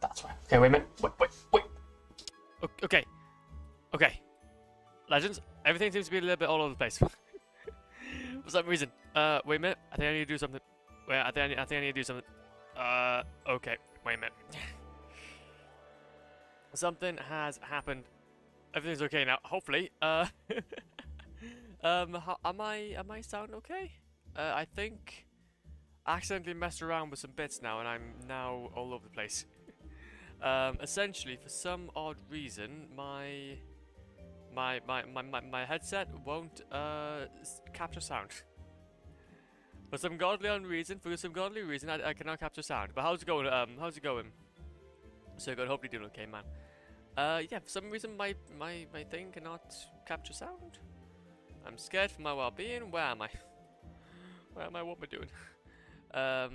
That's right. Okay, wait a minute. Wait. Okay. Okay. Legends, everything seems to be a little bit all over the place. For some reason. Wait a minute. I think I need to do something. Wait, I think I need to do something. Okay. Wait a minute. Something has happened. Everything's okay now. Hopefully. Am I sound okay? I think I accidentally messed around with some bits now, and I'm now all over the place. Essentially, for some odd reason, my headset won't capture sound. For some godly reason, I cannot capture sound. But how's it going? How's it going? So good. Hope you're doing okay, man. Yeah. For some reason, my thing cannot capture sound. I'm scared for my well-being. Where am I? Where am I? What am I doing? I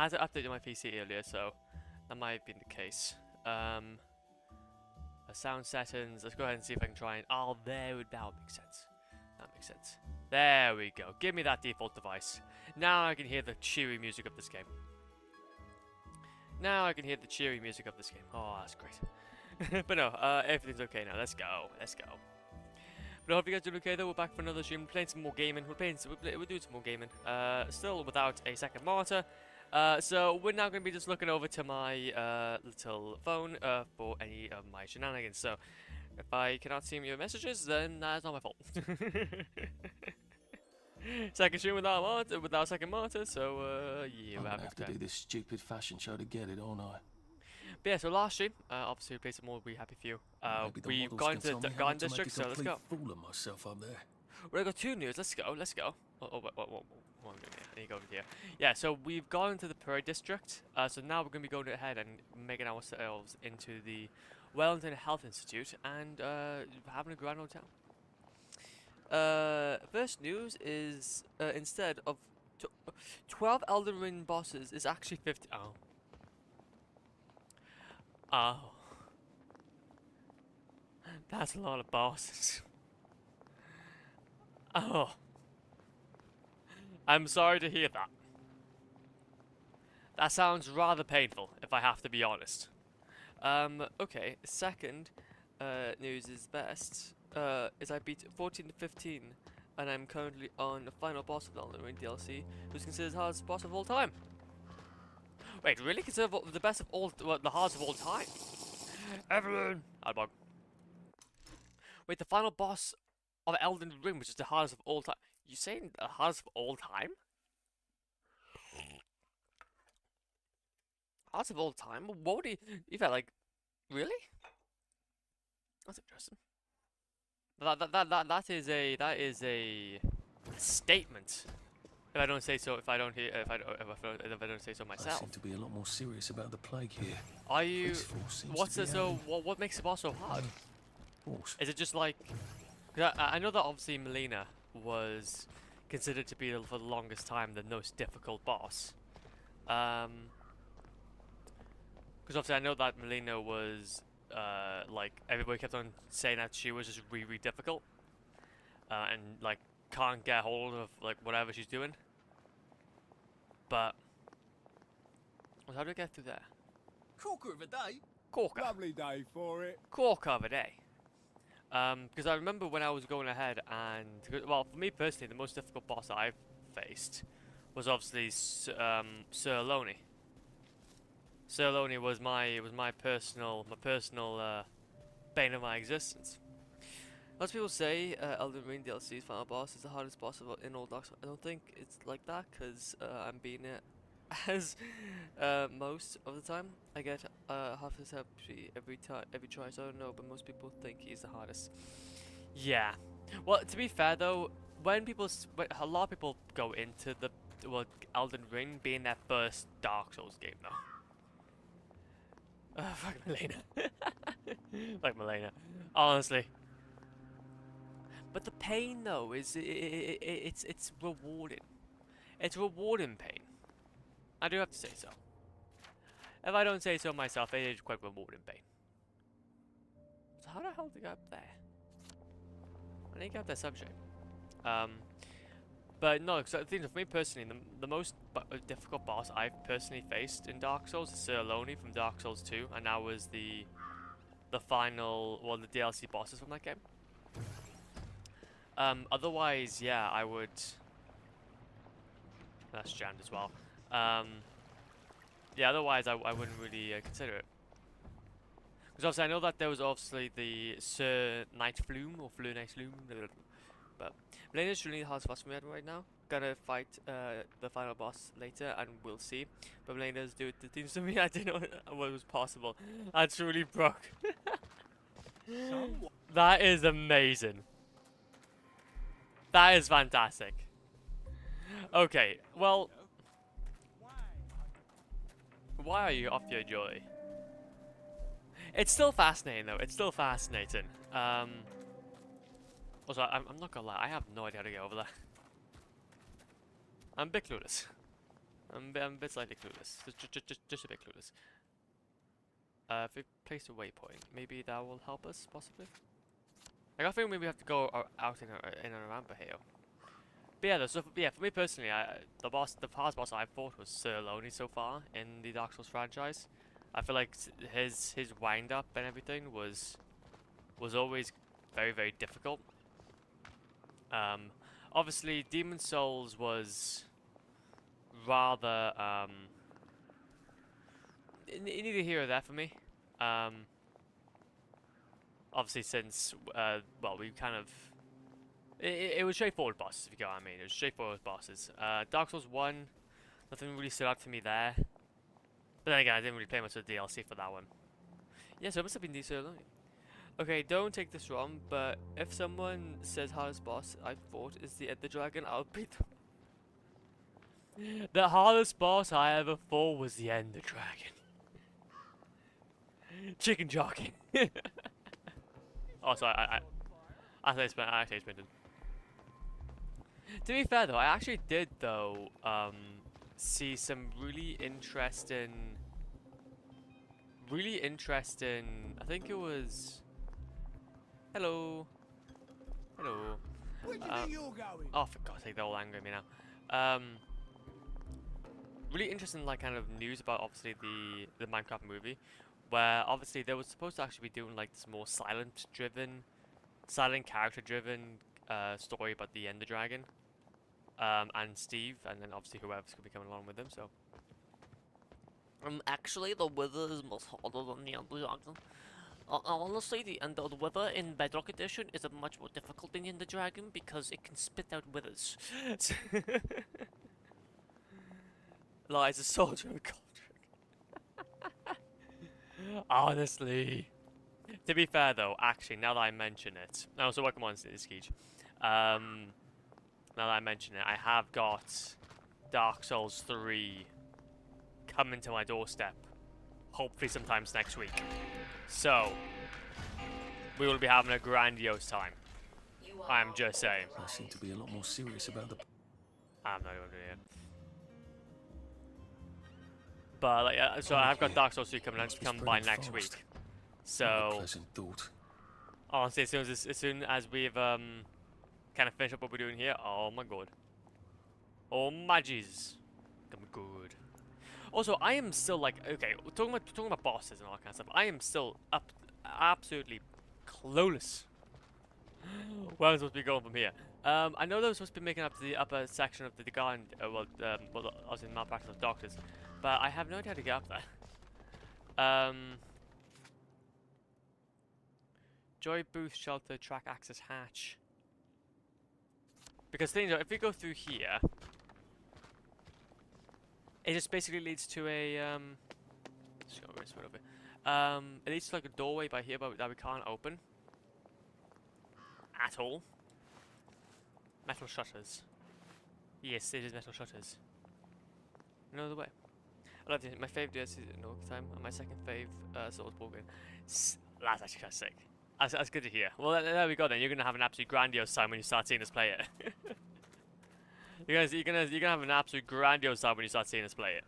had to update my PC earlier, so that might have been the case. Sound settings. Let's go ahead and see if I can try and. Oh, that would make sense. That makes sense. There we go. Give me that default device. Now I can hear the cheery music of this game. Now I can hear the cheery music of this game. Oh, that's great. But no, everything's okay now. Let's go. Let's go. But I hope you guys doing okay though. We're back for another stream. We're playing some more gaming. We're doing some more gaming. Still without a second monitor. So we're now going to be just looking over to my little phone for any of my shenanigans. So if I cannot see your messages, then that's not my fault. Second stream without second monitor. So yeah, I'm gonna have to do this stupid fashion show to get it, aren't I? But yeah, so last stream, obviously we played some more We Happy Few. We've gone to the Garden District, so let's go. Fool of myself up there. We're gonna go 2 news. Let's go. Let's go. Oh, what am I doing here? I need to go over here. Yeah, so we've gone to the Parade District. So now we're gonna be going ahead and making ourselves into the Wellington Health Institute and having a grand old time. First news is instead of 12 Elden Ring bosses is actually 50. Oh. Oh. That's a lot of bosses. Oh. I'm sorry to hear that. That sounds rather painful, if I have to be honest. Okay, second news is best. Is I beat 14 to 15, and I'm currently on the final boss of the Elden Ring DLC, who's considered the hardest boss of all time. Wait, really? Considered the best of all, well, the hardest of all time? Everyone! Outbog. Wait, the final boss of Elden Ring, which is the hardest of all time. You saying the hardest of all time? Hardest of all time? What would you felt like? Really? That's interesting. That is a statement. If I don't say so, if I don't say so myself. I seem to be a lot more serious about the plague here. Are you? What makes the boss so hard? Is it just like? I know that obviously Melina was considered to be for the longest time the most difficult boss. Because obviously I know that Melina was like everybody kept on saying that she was just really difficult, and like can't get hold of like whatever she's doing. But how do I get through there? Corker of a day. Corker. Lovely day for it. Corker of a day. Because I remember when I was going ahead and well, for me personally, the most difficult boss that I've faced was obviously Sir Loney. Sir Loney was my personal bane of my existence. Lots of people say Elden Ring DLC's final boss is the hardest boss in all Dark Souls. I don't think it's like that because I'm beating it as most of the time. I get half his HP every try, so I don't know, but most people think he's the hardest. Yeah. Well, to be fair though, when a lot of people go into the Elden Ring being their first Dark Souls game though. Fuck Melina. Like Melina. Honestly. But the pain though is it's rewarding. It's rewarding pain. I do have to say so. If I don't say so myself, it is quite rewarding pain. So how the hell did I get up there? I need to get up there some shape. But no, because I think for me personally, the most difficult boss I've personally faced in Dark Souls is Sir Lonely from Dark Souls 2, and that was the final, well, the DLC bosses from that game. Otherwise, yeah, I would. That's jammed as well. Yeah, otherwise I wouldn't really consider it. Because obviously I know that there was obviously the Sir Night Flume or Fleur Night Flume, but Melena's really the hardest boss for me right now. Gonna fight the final boss later, and we'll see. But Melena's doing the things to me. I didn't know what was possible. I truly broke. That is amazing. That is fantastic. Okay, well, why are you off your joy? It's still fascinating though. It's still fascinating. Also, I'm not gonna lie. I have no idea how to get over there. I'm a bit clueless. I'm a bit slightly clueless. Just a bit clueless. If we place a waypoint, maybe that will help us possibly. Like, I think maybe we have to go out in and around here. But yeah, so for me personally, the hardest boss I've fought was Sir Lonely so far in the Dark Souls franchise. I feel like his wind up and everything was always very, very difficult. Obviously, Demon Souls was rather neither here or there for me. Obviously, since well, we kind of it was straightforward bosses, if you get what I mean. It was straightforward bosses. Dark Souls 1, nothing really stood out to me there. But then again, I didn't really play much of the DLC for that one. Yeah, so it must have been decent. Okay, don't take this wrong, but if someone says hardest boss I fought is the Ender Dragon, I'll beat them. The hardest boss I ever fought was the Ender Dragon. Chicken jockey. Oh, sorry, I actually sprinted. To be fair though, I actually did though see some really interesting. I think it was. Hello. Hello. Where do you think you're going? Oh, for God's sake, they're all angry at me now. Really interesting, like, kind of news about obviously the Minecraft movie, where obviously they were supposed to actually be doing like this more silent character-driven story about the Ender Dragon, and Steve, and then obviously whoever's gonna be coming along with them. So. Actually, the weather is much harder than the Ender Dragon. I want to say the weather in Bedrock Edition is much more difficult than the Ender Dragon because it can spit out withers. Lies a soldier of Godric. Honestly. To be fair though, actually, now that I mention it, no, so welcome on Skeej. Now that I mention it, I have got Dark Souls 3 coming to my doorstep, hopefully sometimes next week. So, we will be having a grandiose time. I'm just saying. I seem to be a lot more serious about the... I'm not even doing it. But like, so I've got Dark Souls 3 coming by next week. So, pleasant thought. honestly, as soon as we've kind of finished up what we're doing here, oh my god, oh my Jesus, gonna be good. Also, I am still like, okay, talking about bosses and all that kind of stuff. I am still absolutely clueless where I'm supposed to be going from here. I know that we're supposed to be making up to the upper section of the garden, well, obviously the malpractice of doctors, but I have no idea how to get up there. Joy booth shelter track access hatch. Because things are, if we go through here, it just basically leads to a let's go this way over. It leads to like a doorway by here, but that we can't open at all. Metal shutters. Yes, it is metal shutters. No other way. I love this. My fave DLC is no time, and my second fave Soulsborne. That's actually kind of sick. That's good to hear. Well, there we go. Then you're gonna have an absolute grandiose time when you start seeing us play it. You're gonna have an absolute grandiose time when you start seeing us play it.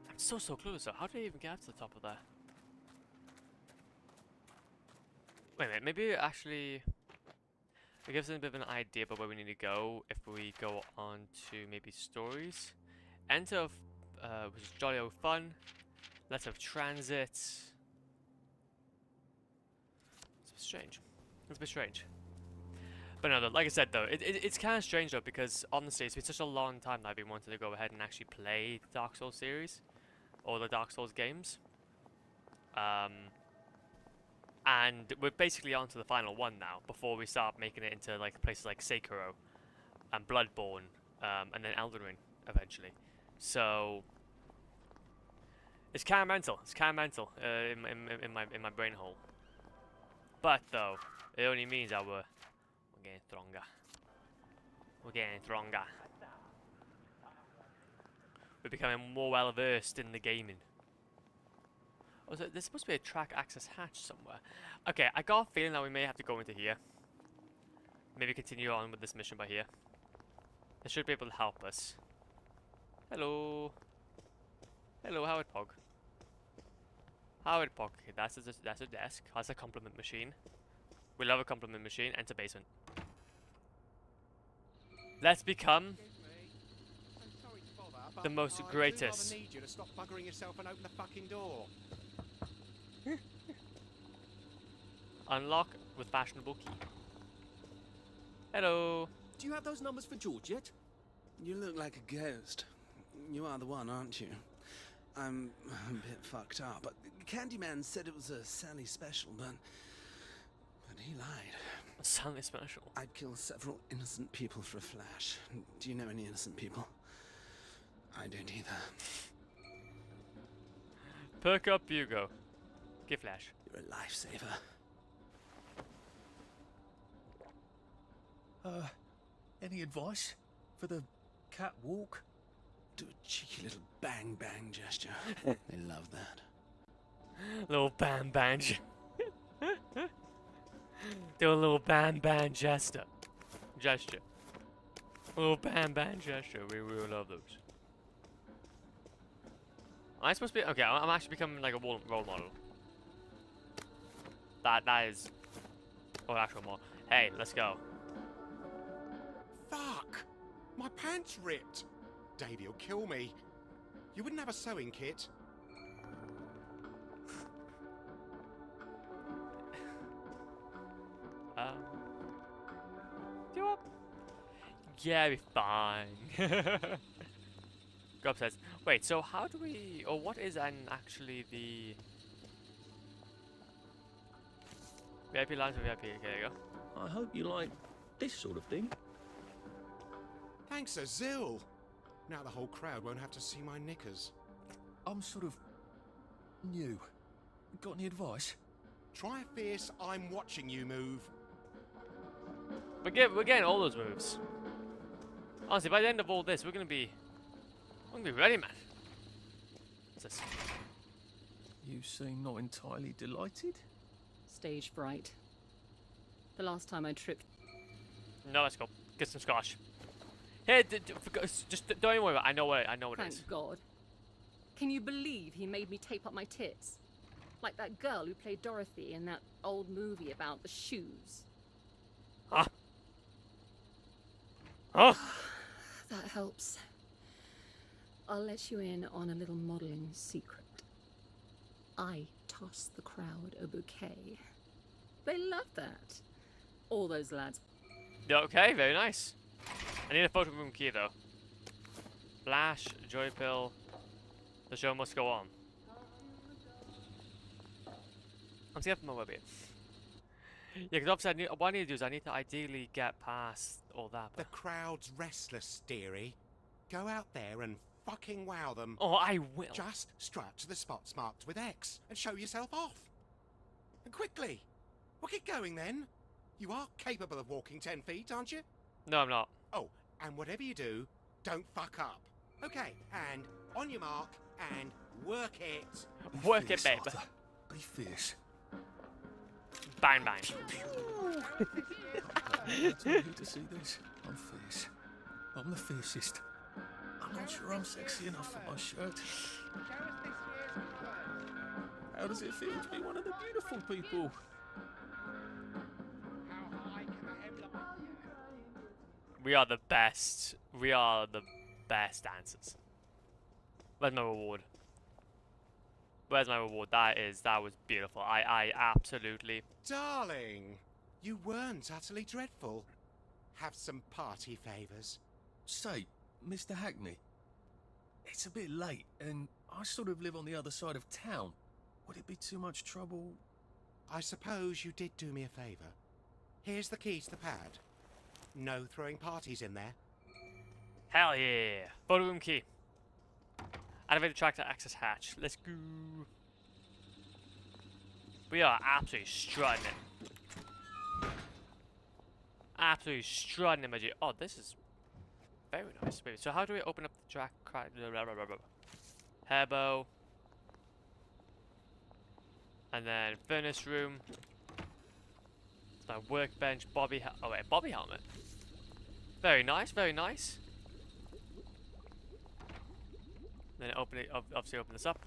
I'm so clueless though. How did I even get up to the top of there? Wait a minute, maybe actually... It gives us a bit of an idea about where we need to go if we go on to maybe stories. Enter which is jolly old fun. Let's have transit. It's a bit strange. It's a bit strange. But no, like I said though, it's kind of strange though because honestly it's been such a long time that I've been wanting to go ahead and actually play the Dark Souls series. Or the Dark Souls games. And we're basically on to the final one now, before we start making it into like places like Sekiro and Bloodborne, and then Elden Ring eventually. So it's kind of mental. It's kind of mental in my brain hole. But though, it only means that we're getting stronger. We're getting stronger. We're becoming more well versed in the gaming. Oh, so there's supposed to be a track access hatch somewhere. Okay, I got a feeling that we may have to go into here. Maybe continue on with this mission by here. They should be able to help us. Hello. Hello, Howard Pog. Howard Pog. Okay, that's a desk. That's a compliment machine. We love a compliment machine. Enter basement. Let's become the most greatest. I need you to stop buggering yourself and open the fucking door. Unlock with fashionable key. Hello. Do you have those numbers for George yet? You look like a ghost. You are the one, aren't you? I'm a bit fucked up, but Candyman said it was a Sally special, but he lied. Something special. I'd kill several innocent people for a flash. Do you know any innocent people? I don't either. Perk up, Hugo. Give flash. You're a lifesaver. Any advice for the catwalk? Do a cheeky little bang bang gesture. They love that. Little bam bam. Do a little bam bam gesture. A little bam bam gesture. We will love those. Am I supposed to be? Okay, I'm actually becoming like a role model. That is. Oh, actual model. Hey, let's go. Fuck! My pants ripped. Davey'll kill me. You wouldn't have a sewing kit? Do you want? Yeah, be fine. Go upstairs. Wait, so how do we? Or what is actually the VIP lounge for VIP? Okay, there you go. I hope you like this sort of thing. Thanks a zill. Now the whole crowd won't have to see my knickers. I'm sort of new. Got any advice? Try a fierce I'm watching you move. We're getting all those moves. Honestly, by the end of all this, we're gonna be ready, man. What's this? You seem not entirely delighted. Stage fright. The last time I tripped. No, let's go. Get some scotch. Hey, just don't even worry about it. I know what it is. Thank God. Can you believe he made me tape up my tits? Like that girl who played Dorothy in that old movie about the shoes. Huh? Huh? That helps. I'll let you in on a little modeling secret. I toss the crowd a bouquet. They love that. All those lads. Yeah, okay, very nice. I need a photo room key though. Flash, joy pill. The show must go on. I'm seeing from my web here. Yeah, because obviously what I need to do is I need to ideally get past all that. The But crowd's restless, dearie. Go out there and fucking wow them. oh, I will. Just strut to the spots marked with X and show yourself off. And quickly. Well, get going then. You are capable of walking 10 feet, aren't you? No, I'm not. Oh, and whatever you do, don't fuck up. Okay, and on your mark, and work it. Work it, babe. Arthur. Be fierce. Bang, bang. I told you to see this. I'm fierce. I'm the fiercest. I'm not sure I'm sexy enough for my shirt. How does it feel to be one of the beautiful people? We are the best. We are the best dancers. Where's my reward? Where's my reward? That was beautiful. I absolutely... Darling, you weren't utterly dreadful. Have some party favours. Say, Mr. Hackney, it's a bit late, and I sort of live on the other side of town. Would it be too much trouble? I suppose you did do me a favour. Here's the key to the pad. No throwing parties in there. Hell yeah. Photo room key. Activate the tractor access hatch. Let's go. We are absolutely strutting it. Absolutely strutting it, my G. Oh, this is very nice. Wait, so how do we open up the track? Hairbow. And then furnace room. It's my workbench. Bobby helmet. Very nice, very nice. Then obviously open this up.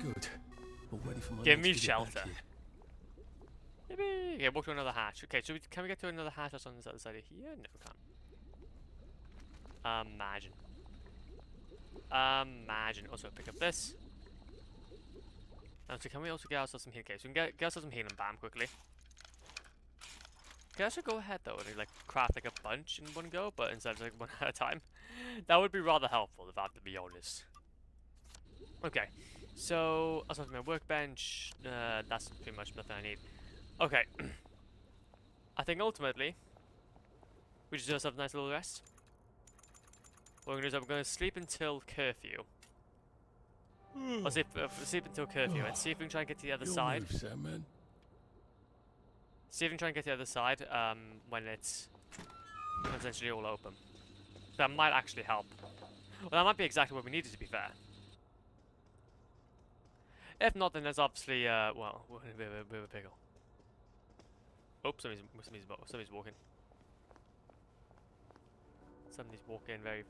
Good. All ready for my Give next me visit shelter. back here. Yippee! Yeah, walk to another hatch. Okay, so can we get to another hatch that's on this other side of here? No, we can't. Imagine. Imagine. Also, pick up this. So can we also get ourselves some healing? Okay, so we can get ourselves some healing balm quickly. Can I also go ahead though and like craft like a bunch in one go, but instead of like one at a time? That would be rather helpful if I have to be honest. Okay, so also my workbench. That's pretty much nothing I need. Okay, I think ultimately we just do ourselves a nice little rest. What we're gonna do is I'm gonna sleep until curfew. I'll sleep until curfew and see if we can try and get to the other side. Move, Sandman. See if we can try and get to the other side when it's essentially all open. That might actually help. Well, that might be exactly what we needed, to be fair. If not, then there's obviously, well, we're in a bit of a pickle. Oh, somebody's walking. Somebody's walking very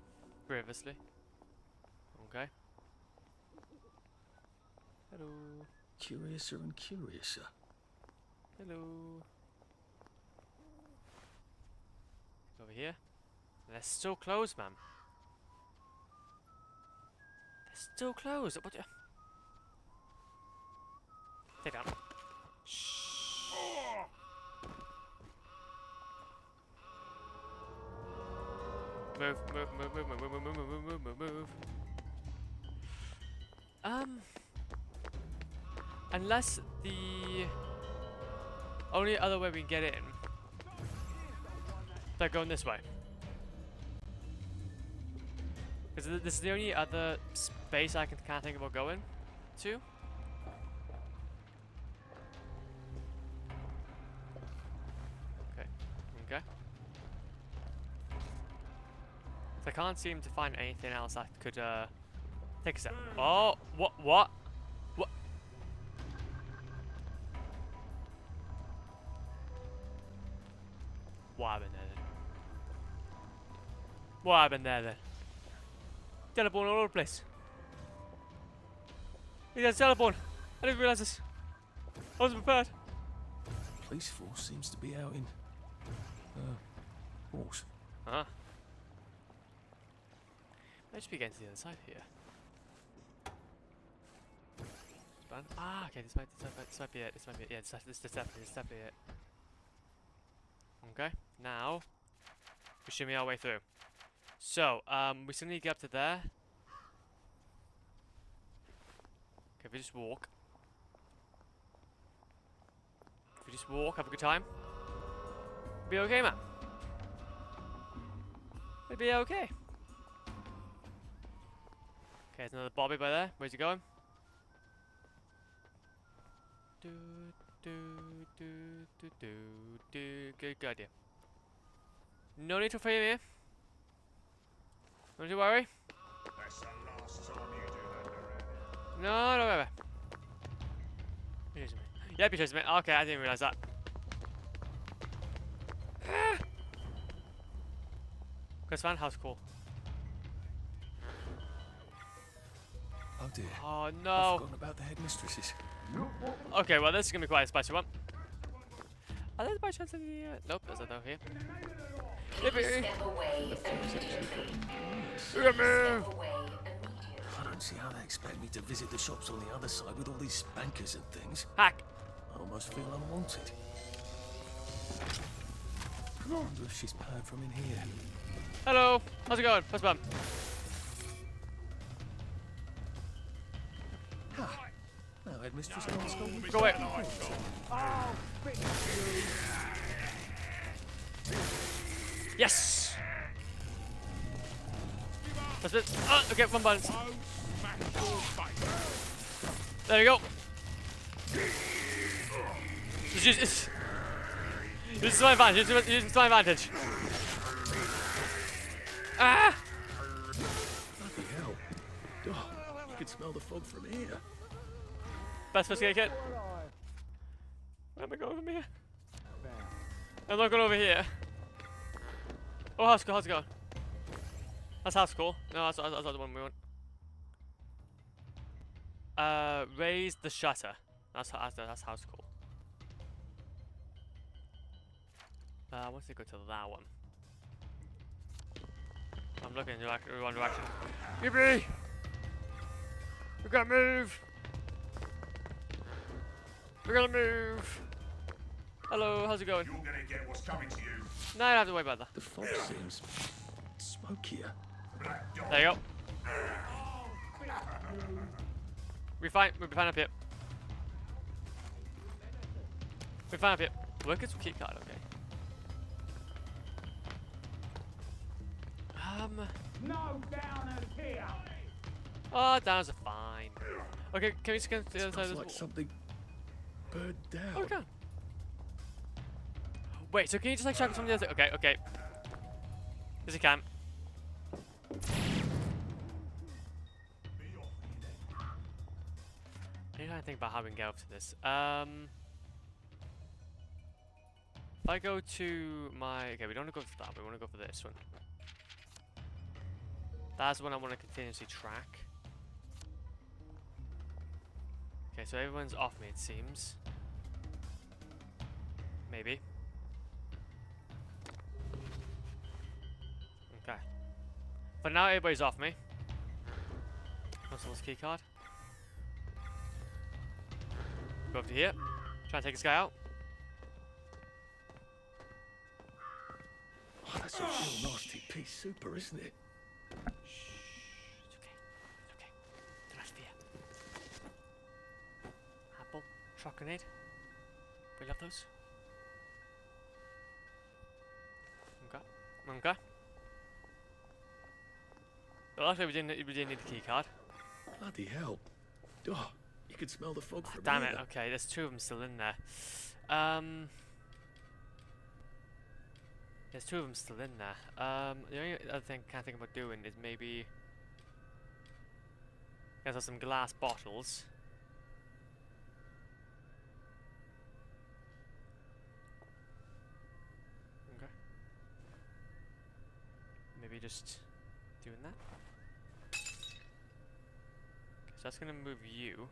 frivolously. Okay. Hello. Curiouser and curiouser. Hello. Over here. They're still closed, man. They're still closed. What? Take down. Shh. Move. Unless the only other way we can get in, they're going this way. Because this is the only other space I can kind of think about going to. Okay. So I can't seem to find anything else that could take a step. Oh, what? What happened there then? What happened there then? Teleport all over the place. He has teleport. I didn't realize this. I wasn't prepared. Police force seems to be out in force. Huh? Might just be getting to the other side here. Ah, okay, this might be it. This might be it. Yeah, this definitely it. Okay, now we shimmy our way through. So, we still need to get up to there. Okay, if we just walk. Have a good time. Be okay, man. We'll be okay. Okay, there's another Bobby by there. Where's he going? Good idea. No need to fear me. Don't you worry. That's the last time you do that, No, wait. You're chasing me. Yep, you're chasing me. Okay, I didn't realize that. Chris Van House, cool. Oh dear. Oh I've no. forgotten about the headmistresses. Okay, well this is gonna be quite a spicy one. Are there by chance any? Nope, there's no here. Yippee! Step away immediately. Look at me! Step away immediately. I don't see how they expect me to visit the shops on the other side with all these spankers and things. Hack! I almost feel unwanted. I wonder if she's purred from in here. Hello! How's it going? Press button. Ha! Now Headmistress can't scold me. Go away. Yes! That's it. Oh, okay, one button. There you go. Just use this. This is my advantage. Use this to my advantage. Ah! Bloody hell. Oh, you could smell the fog from here. Best first aid kit. Where am I going from here? I'm not going over here. Oh, how's it going? That's house cool. No, that's not the one we want. Raise the shutter. That's house cool. I want to go to that one. I'm looking in one direction. Yippee! We gotta move! We gotta move! Hello, how's it going? You're gonna get what's coming to you. No, I don't have to worry about that. The fog seems smokier. Black dog. There you go. We're fine up here. We're fine up here. Workers with keycard, okay. No downers here. Oh, downs are fine. Okay, can we scan to the other side of Smells this like something burned down. Oh, we can. Wait, so can you just like check some of the other? Okay, okay. Yes, you can. I need to think about how we can get up to this. If I go to my... Okay, we don't want to go for that. We want to go for this one. That's the one I want to continuously track. Okay, so everyone's off me, it seems. Maybe. Okay. But now everybody's off me. What's this key card? Go over to here. Try and take this guy out. Oh, that's a real nasty piece super, isn't it? It's okay. It's okay. Do not fear. Apple. Shock grenade. We love those. Okay. Okay. Well, actually, we didn't need the key card. Bloody hell. Oh, you could smell the fog from Damn here. it. Okay, there's two of them still in there. There's two of them still in there. The only other thing I can't think about doing is maybe get us some glass bottles. Okay. Maybe just doing that. Okay, so that's gonna move you.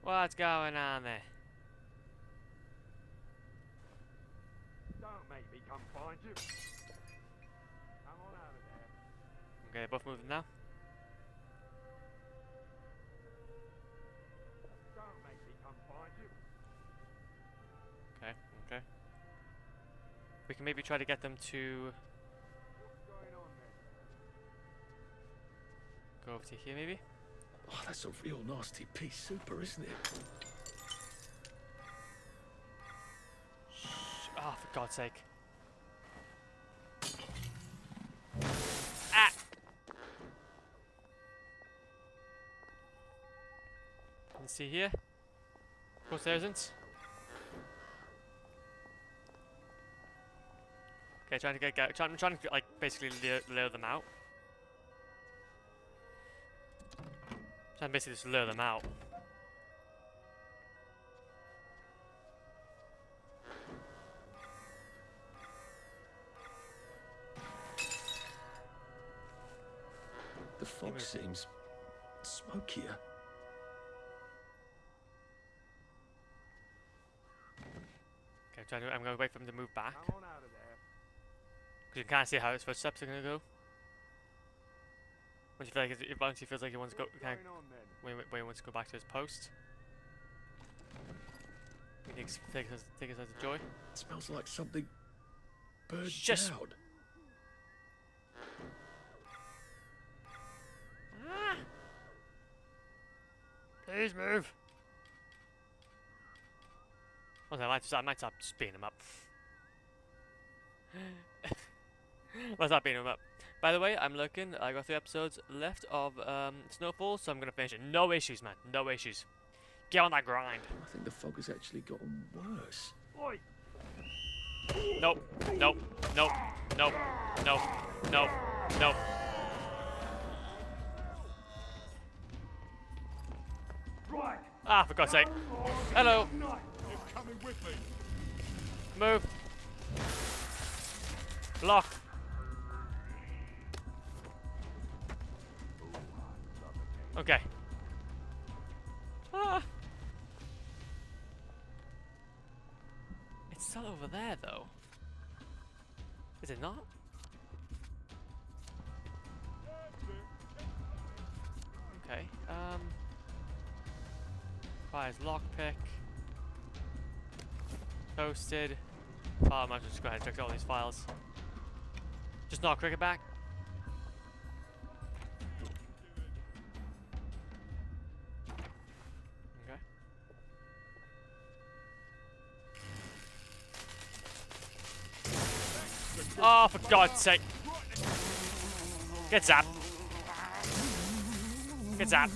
What's going on there? Don't make me come find you. Come on out of there. Okay, both moving now. Don't make me come find you. Okay, okay. We can maybe try to get them to What's going on then? go over to here, maybe. Oh, that's a real nasty piece super, isn't it? Oh, for God's sake. Ah! Let's see here. Of course there isn't. Okay, trying to I'm trying to like basically lure them out. Trying to basically just lure them out. The fog seems smokier. Okay, I'm going to wait for them to move back. Come on out of there. Because you can't see how his footsteps are gonna go. Once he feels like he wants to go, when he wants to go back to his post. He take us out of joy. It smells like something burned Just- down. Ah! Please move. Okay, I might stop speeding him up. Might stop beating him up. By the way, I'm looking. I got 3 episodes left of Snowfall, so I'm gonna finish it. No issues, man. No issues. Get on that grind. I think the fog has actually gotten worse. Oi! Nope. Nope. Nope. Nope. Nope. Nope. Nope. Right! Ah, for God's sake. Hello. You're coming with me! Move. Block. Okay. Ah. It's still over there, though. Is it not? Okay. Requires lockpick. Posted. I might as well just go ahead and check all these files. Just knock cricket back. Okay. Oh, for God's sake. Get zapped. Get zapped.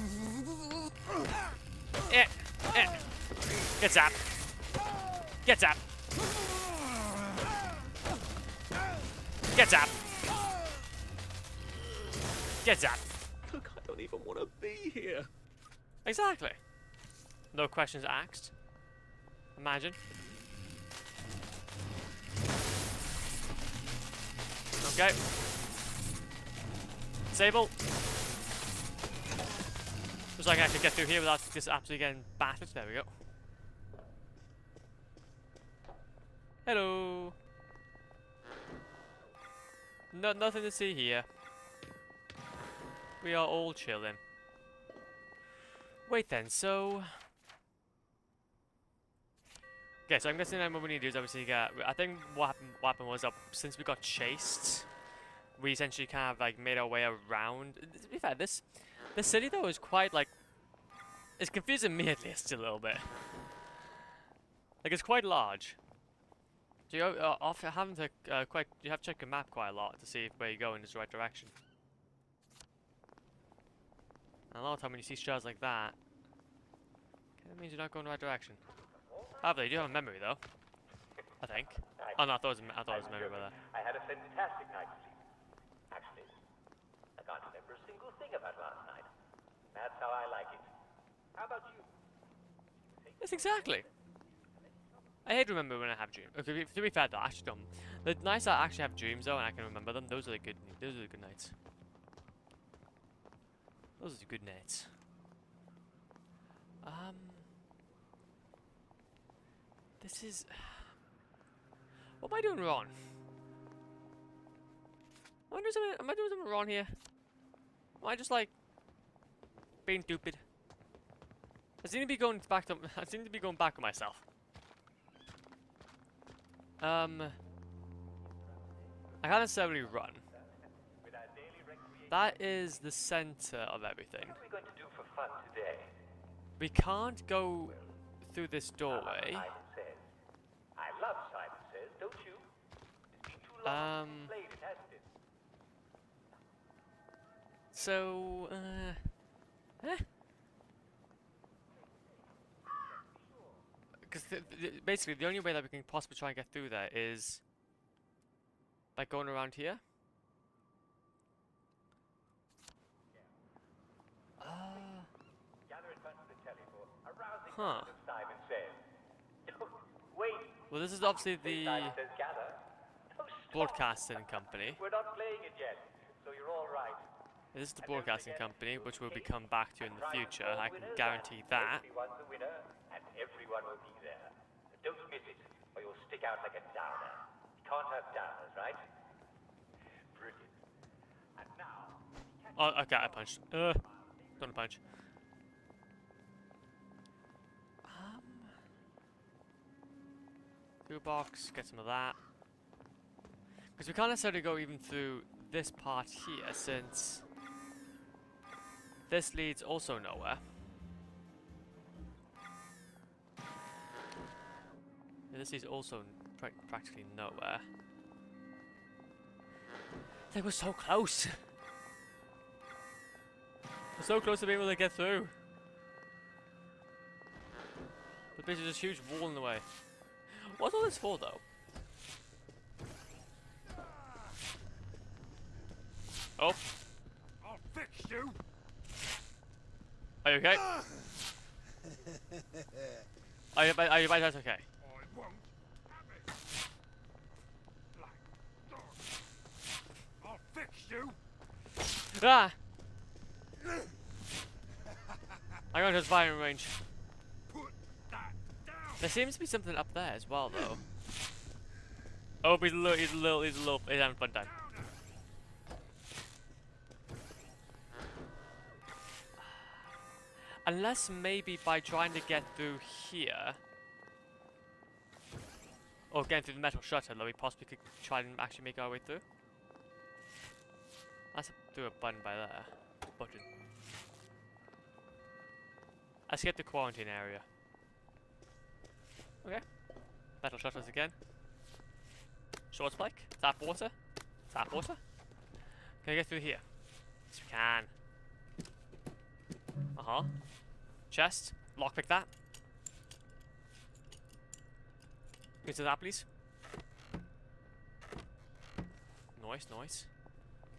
Eh. Get zapped. Get zapped. Get zapped. Get zapped. Look, I don't even want to be here. Exactly. No questions asked. Imagine. Okay. Disable. Looks like I can get through here without just absolutely getting battered. There we go. Hello. Nothing to see here. We are all chilling. Wait then, so... Okay, so I'm guessing then what we need to do is obviously get... I think what happened was that since we got chased, we essentially kind of like made our way around. To be fair, this city though is quite like... It's confusing me at least a little bit. Like it's quite large. So you having to you have to check your map quite a lot to see where you're going is the right direction. And a lot of time when you see shells like that, that means you're not going the right direction. However, you do have a memory though. I think. Oh no, I thought it was a memory by that. I had a fantastic night's sleep. Actually, I can't remember a single thing about last night. That's how I like it. How about you? Yes, exactly. I hate to remember when I have dreams. Okay, to be fair though, I actually don't. The nights I actually have dreams though, and I can remember them. Those are the good. Those are the good nights. Those are the good nights. This is. What am I doing wrong? Am I doing something wrong here? Am I just like being stupid? I seem to be going back to. I seem to be going back on myself. I can't necessarily run. That is the center of everything. What are we going to do for fun today? We can't go through this doorway. Simon Says. I love Simon Says, don't you? It's been too long since we played it, hasn't it? So, because basically the only way that we can possibly try and get through there is by going around here. Gather in front of the telly for a rousing Huh. round of Simon Says. Wait. Well, this is obviously the Simon Says gather. No, stop. broadcasting company. We're not playing it yet, so you're all right. This is the broadcasting company, which we'll be come back to in the future. I can guarantee that. Everyone's a winner, and everyone will be there. So don't miss it, or you'll stick out like a downer. You can't have downers, right? Oh, okay, I punched. Don't punch. Food box, get some of that. Because we can't necessarily go even through this part here, since this leads also nowhere. Yeah, this is also practically nowhere. They were so close. We're so close to being able to get through. But there's just a huge wall in the way. What's all this for, though? Oh. I'll fix you. Are you okay? Are you by that's okay? I won't have it. Black dog. I'll fix you. Ah! I got his firing range. Put that down. There seems to be something up there as well, though. Oh, he's having fun time. Unless maybe by trying to get through here, or getting through the metal shutter, that we possibly could try and actually make our way through. That's through a button by there. Button. Let's get the quarantine area. Okay. Metal shutters again. Short spike. Tap water. Tap water. Can I get through here? Yes, we can. Uh-huh. Chest. Lockpick that. Get to that, please. Nice, nice.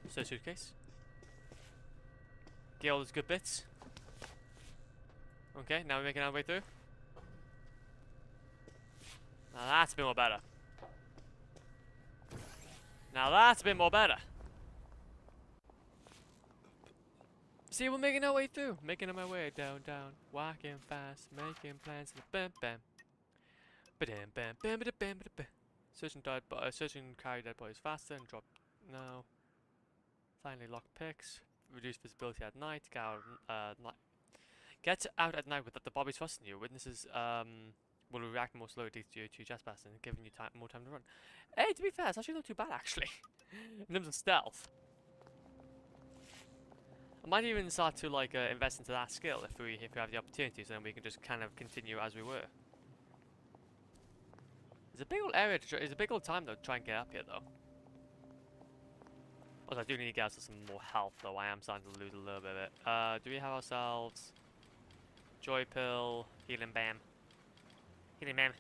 So suitcase. Get all those good bits. Okay, now we're making our way through. Now that's a bit more better. Now that's a bit more better. See, we're making our way through. Making our way down, walking fast, making plans. Bam, bam. Ba-dam, bam, bam, ba-da, bam, ba-da, bam. Search and carry dead bodies faster and drop. No. Finally, lock picks. Reduce visibility at night. Get out at night without the bodies trusting you. Witnesses will react more slowly to your trespass and giving you more time to run. Hey, to be fair, it's actually not too bad actually. In terms of stealth. I might even start to like invest into that skill if we have the opportunities, and then we can just kind of continue as we were. It's a big old area to it's a big old time though to try and get up here though. Also, I do need to get us some more health though. I am starting to lose a little bit of it. Do we have ourselves joy pill, healing bam, healing bam,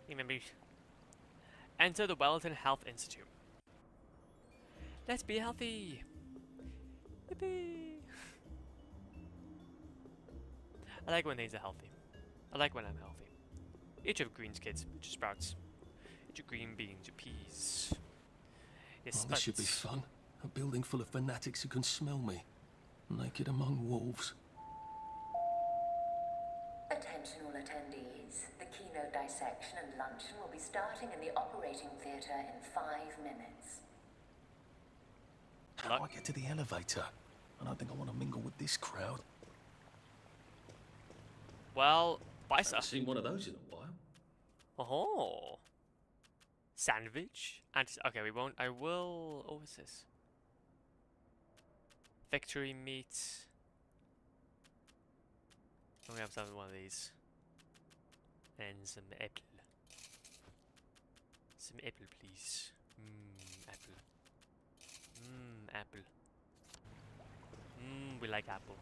healing boost. Enter the Wellington Health Institute. Let's be healthy. Yippee. I like when things are healthy. I like when I'm healthy. Eat your greens, kids. Eat your sprouts. Eat your green beans, your peas. Yes, Oh, this should be fun. A building full of fanatics who can smell me. Naked among wolves. Attention all attendees. The keynote dissection and luncheon will be starting in the operating theatre in 5 minutes. How do I get to the elevator? I don't think I want to mingle with this crowd. Well, bye, sir. I've seen one of those in a while. Oh. Sandwich. And okay, we won't. I will. Oh, what's this? Victory meat. Can we have some one of these? And some apple. Some apple, please. Apple. Apple. We like apple.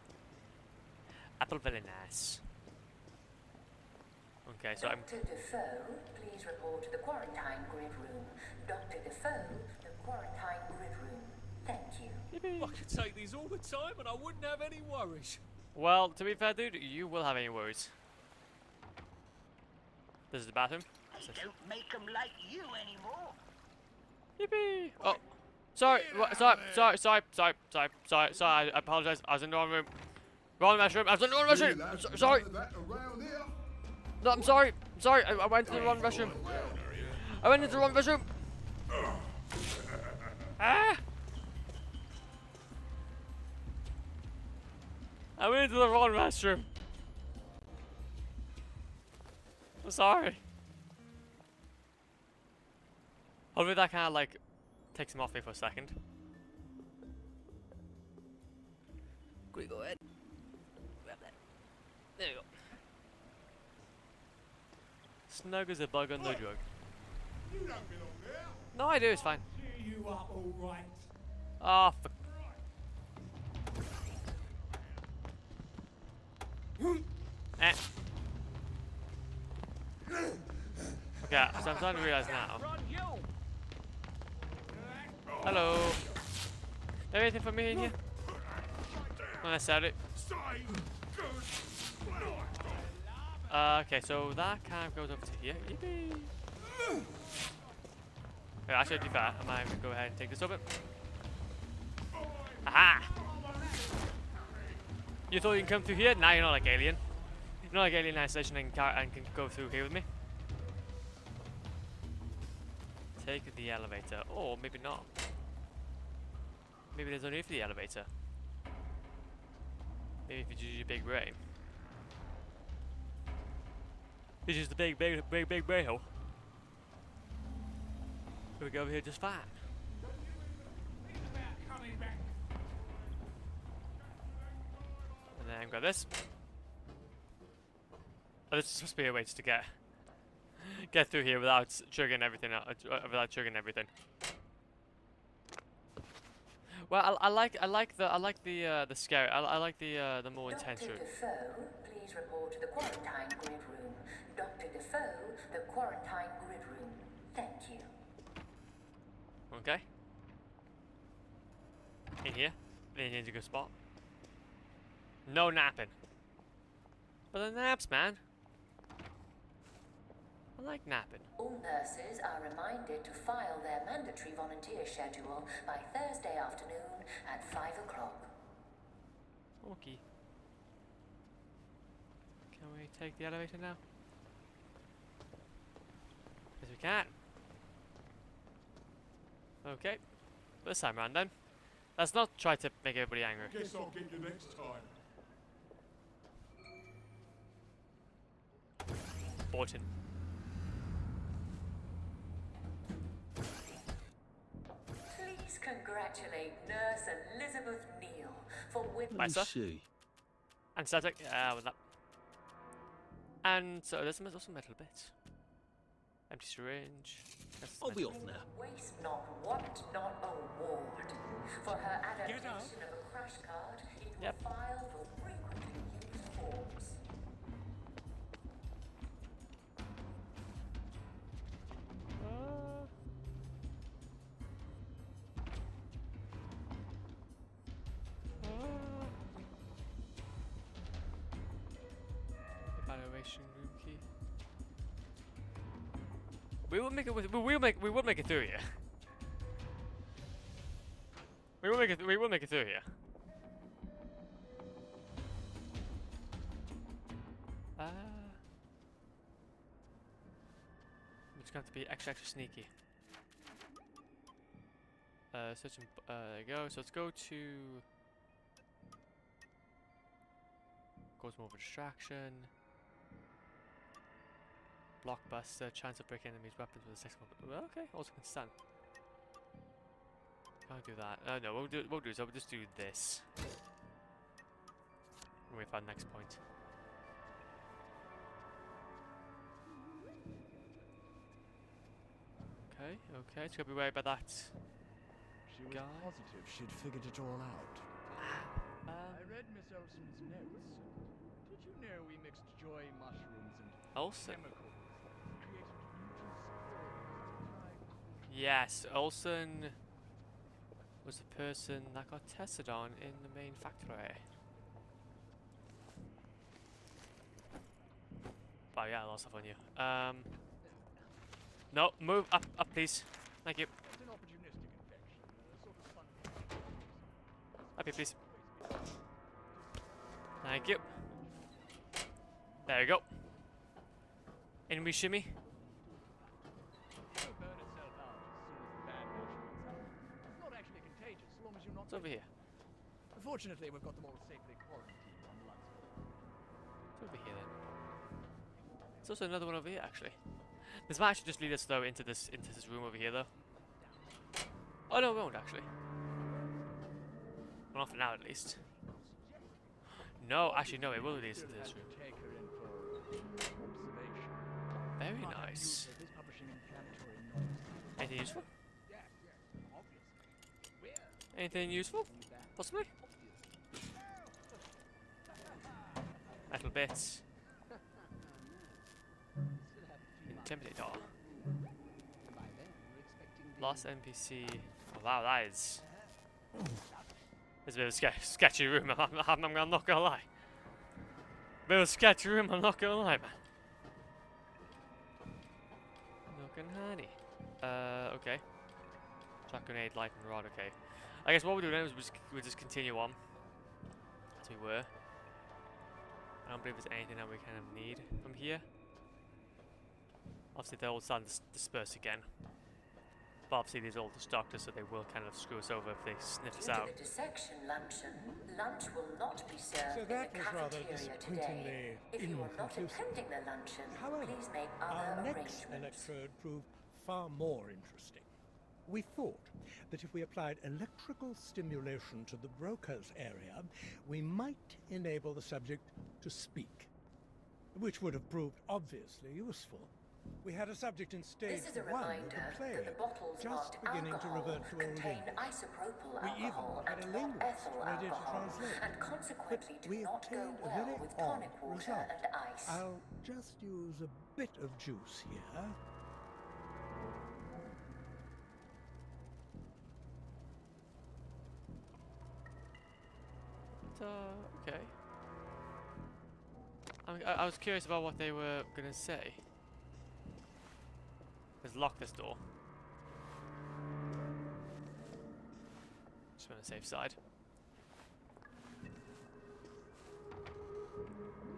Apple very nice. Okay, so I'm... Dr. Defoe, please report to the quarantine grid room. Dr. Defoe, the quarantine grid room. Thank you. I could take these all the time and I wouldn't have any worries. Well, to be fair, dude, you will have any worries. This is the bathroom. Don't make them like you anymore. Yippee! Oh, sorry, sorry. I apologize. I was in the wrong room. Wrong restroom. I was in the wrong restroom. Sorry. No, I'm sorry. I went to the wrong restroom. I went into the wrong restroom. Ah! I went into the wrong restroom. I'm sorry. Hopefully that kind of like takes him off me for a second. Quick, go ahead. Grab that. There you go. Snug as a bug on the drug. You don't belong there. No, I do. It's fine. Cheer you up, all right. Oh, for... eh. Okay, so I'm starting to realize now. Hello. Anything for me in here? Not necessarily. Okay, so that kind of goes over to here. Yippee! Okay, actually, to be fair, I might even go ahead and take this over. Aha! You thought you can come through here? Now you're not like Alien. You're not like Alien Isolation and can go through here with me. Take the elevator. Or maybe not. Maybe there's no need for the elevator. Maybe if you use your big brain. This is the big brain hole. We go over here just fine. And then grab this. Oh, this is supposed to be a way just to get through here without triggering everything. Well, I like the scary. I like the more intense route. Dr. Defoe, please report to the quarantine grid room. Dr. Defoe, the quarantine grid room. Thank you. Okay. In here, in a good spot. No napping. But the naps, man. I like napping. All nurses are reminded to file their mandatory volunteer schedule by Thursday afternoon at 5 o'clock. Okay. Can we take the elevator now? Yes, we can. Okay. This time round then. Let's not try to make everybody angry. Guess I'll get you next time. Borton. Please congratulate Nurse Elizabeth Neal for winning. Meister? She? Anesthetic, yeah, with that. And so there's also metal bits. Empty syringe. I'll be off now. Waste not, want not award. For her adaptation of a crash card, it will file for frequently used forms. Evaluation room key. We will make it through here. We will make it through here. I'm just going to be extra sneaky. There you go. So let's go to cause more of a distraction. Blockbuster, chance of breaking enemies' weapons with a 6 well, okay, also can stun. Can't do that. No, we'll do so. We'll just do this. When we find the next point. Okay, it's gonna be worried about that. She was positive she'd figured it all out. I read Miss Olsen's notes. Did you know we mixed joy mushrooms and chemicals? Yes, Olsen was the person that got tested on in the main factory. Oh yeah, I lost stuff on you. No, move up, please. Thank you. It's an opportunistic infection, sort of fun. Up here, please. Thank you. There you go. And we shimmy. It's not actually contagious, as long as you're not. It's over here. Fortunately, we've got them all safely quarantined on the over here then? There's also another one over here actually. This might actually just lead us though into this room over here though. Oh no, it won't actually. Well, not for now at least. No, actually no, it will lead us into this room. Very nice. Anything useful? Anything useful? Possibly? Metal bits. Intimidator. Lost NPC. Oh wow, that is... It's a bit of a sketchy room, I'm not gonna lie. Bit of a sketchy room, I'm not gonna lie, man. Looking honey. Okay. Shot grenade, lightning rod, okay. I guess what we'll do now is we'll just continue on as we were. I don't believe there's anything that we kind of need from here. Obviously they're all starting to disperse again. But obviously these are all just doctors, so they will kind of screw us over if they sniff us out. Due to the dissection luncheon, lunch will not be served So in that the was rather cafeteria disappointingly today. If you are not inconclusive. attending the luncheon, However, please make our other next arrangements. electrode proved far more interesting. We thought that if we applied electrical stimulation to the broker's area, we might enable the subject to speak, which would have proved obviously useful. We had a subject in stage This is a 1 of reminder the plague, that the bottles just marked beginning to alcohol revert to old contain English. isopropyl We even alcohol had a and not linguist ethyl ready to alcohol, translate. and consequently But do we not go obtained a well very with odd tonic water result. and ice. I'll just use a bit of juice here. Okay. I was curious about what they were gonna say. Let's lock this door. Just on the safe side.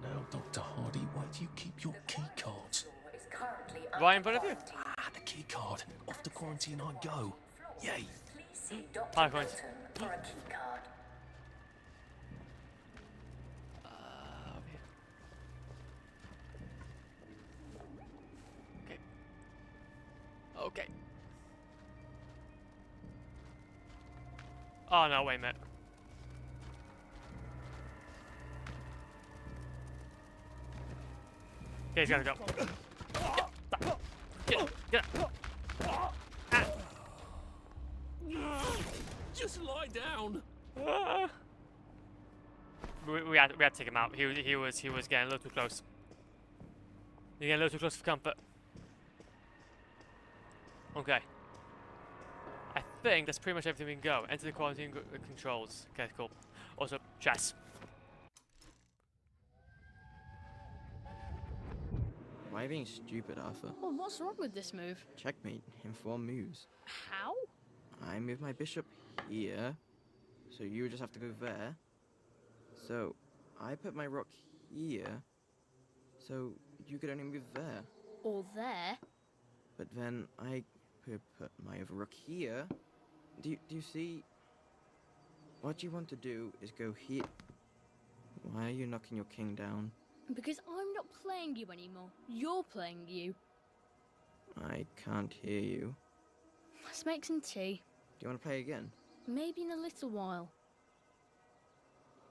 Now, Dr. Hardy, why do you keep your key cards? Right in front of you. Ah, the key card. Off to quarantine I go. Yay. Please see Dr. Hi, guys. Milton for a key card. Okay. Okay. Oh no, wait a minute. Okay, he's gotta go. Get up. Just lie down. We had to take him out. He was getting a little too close. You're getting a little too close for comfort. Okay. I think that's pretty much everything we can go. Enter the quarantine controls. Okay, cool. Also, chess. Why are you being stupid, Arthur? Well, what's wrong with this move? Checkmate in 4 moves. How? I move my bishop here, so you just have to go there. So, I put my rook here, so you could only move there. Or there? But then I could put my other rook here. Do you see? What you want to do is go here. Why are you knocking your king down? Because I'm not playing you anymore. You're playing you. I can't hear you. Let's make some tea. Do you want to play again? Maybe in a little while.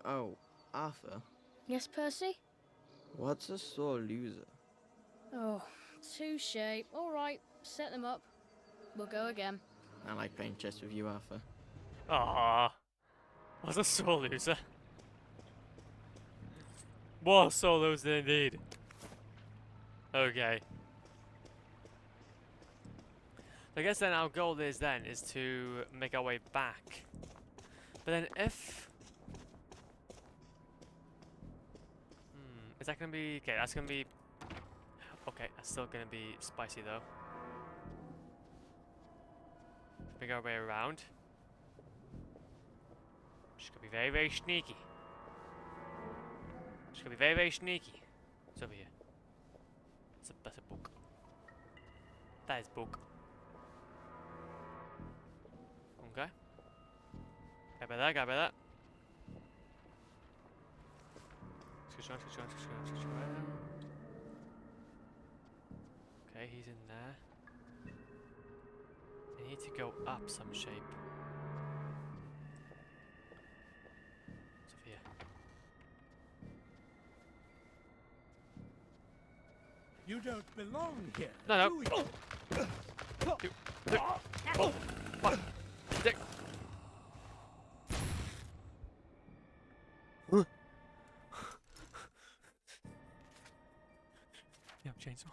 Oh, Arthur. Yes, Percy? What's a sore loser? Oh, touche. All right, set them up. We'll go again. I like playing chess with you, Arthur. Ah, what's a sore loser? What a sore loser indeed. Okay. I guess then our goal is to make our way back. But then if... is that gonna be... Okay, that's gonna be... Okay, that's still gonna be spicy though. Make our way around. Just gonna be very, very sneaky. Just gonna be very, very sneaky. It's over here. That's a book. That is book. Okay. Got by that, got by that. Okay, he's in there. I need to go up some shape. What's here? You don't belong here. No. Do you? Oh, fuck. Dick. Yeah, chainsaw.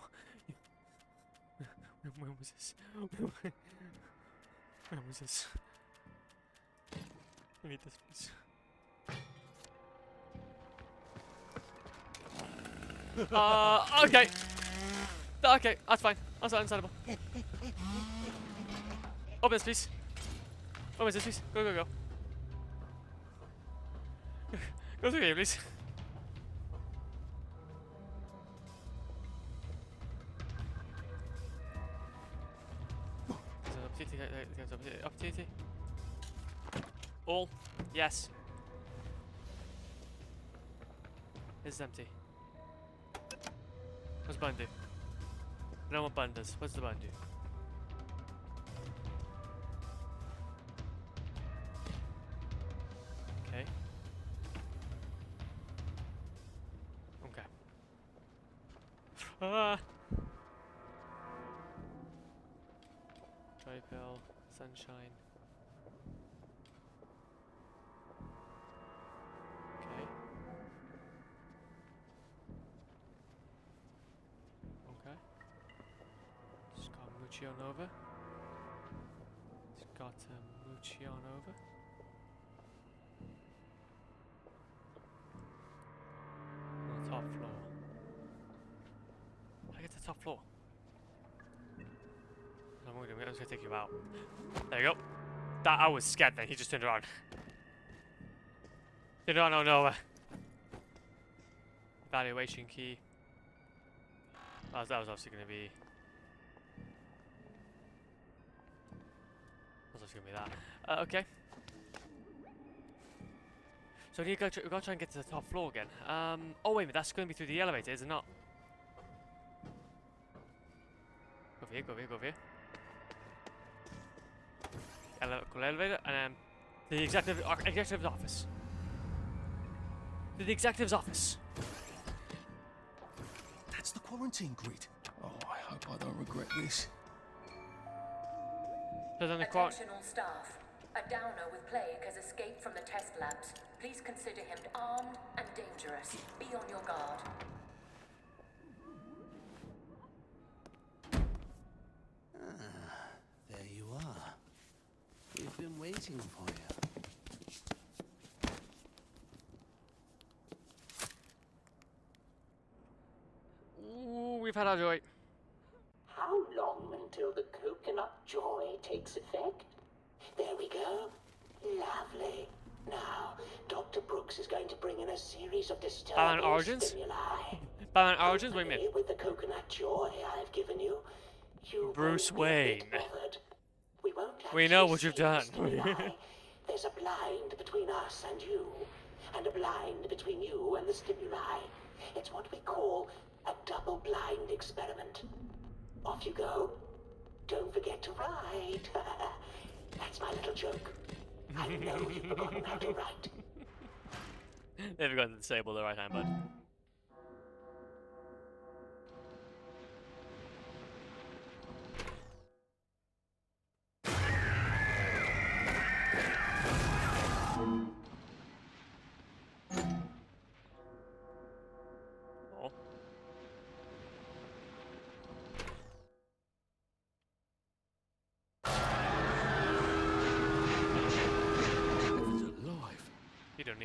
When was this? When was this? I need this, please. Okay. Okay, that's fine. That's understandable. Open this, please. Open this, please. Go. Go through here, please. Opportunity. All. Yes. This is empty. What's the button do? I don't know what button does. What's the button do? Okay. Okay. Ah! Tripel, sunshine. Okay. Okay. Just got Mucionova. Just got Mucionova. On the top floor. How do I get to the top floor? I'm just gonna take you out. There you go. That I was scared then. He just turned around. Turned around, oh no. Evaluation key. That was obviously gonna be. That was obviously gonna be that. Okay. So we gotta try and get to the top floor again. Oh wait a minute, that's gonna be through the elevator, is it not? Go over here. Elevator, and the executive's office. To the executive's office. That's the quarantine grid. Oh, I hope I don't regret this. So then the Attention all staff. A downer with plague has escaped from the test labs. Please consider him armed and dangerous. Be on your guard. There you are. We've been waiting for you. Ooh, we've had our joy. How long until the coconut joy takes effect? There we go. Lovely. Now, Dr. Brooks is going to bring in a series of disturbing stimuli. Batman Origins? Wait a minute. With the coconut joy I've given you, Bruce Wayne. We won't we know what you've done. There's a blind between us and you, and a blind between you and the stimuli. It's what we call a double-blind experiment. Off you go. Don't forget to write. That's my little joke. I know you've forgotten how to write. They've forgotten to disable the right-hand button.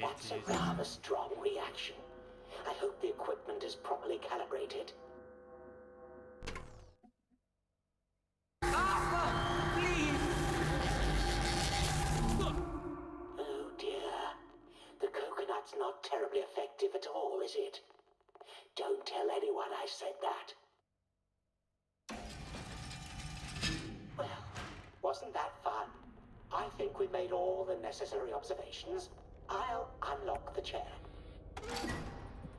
That's a rather strong reaction. I hope the equipment is properly calibrated. Oh dear. The coconut's not terribly effective at all, is it? Don't tell anyone I said that. Well, wasn't that fun? I think we made all the necessary observations. I'll unlock the chair.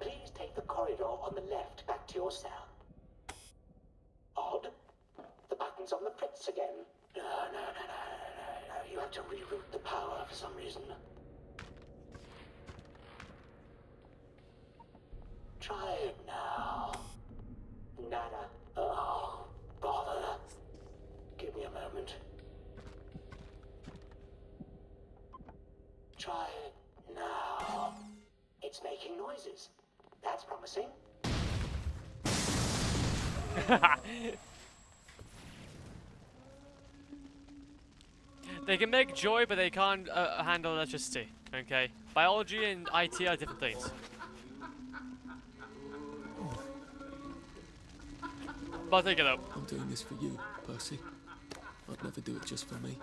Please take the corridor on the left back to your cell. Odd. The button's on the fritz again. No. You have to reroute the power for some reason. Try it now. Nada. Oh, bother. Give me a moment. Try it now. It's making noises. That's promising. They can make joy, but they can't handle electricity. Okay, biology and IT are different things. But I'll take it up. I'm doing this for you, Percy. I'd never do it just for me.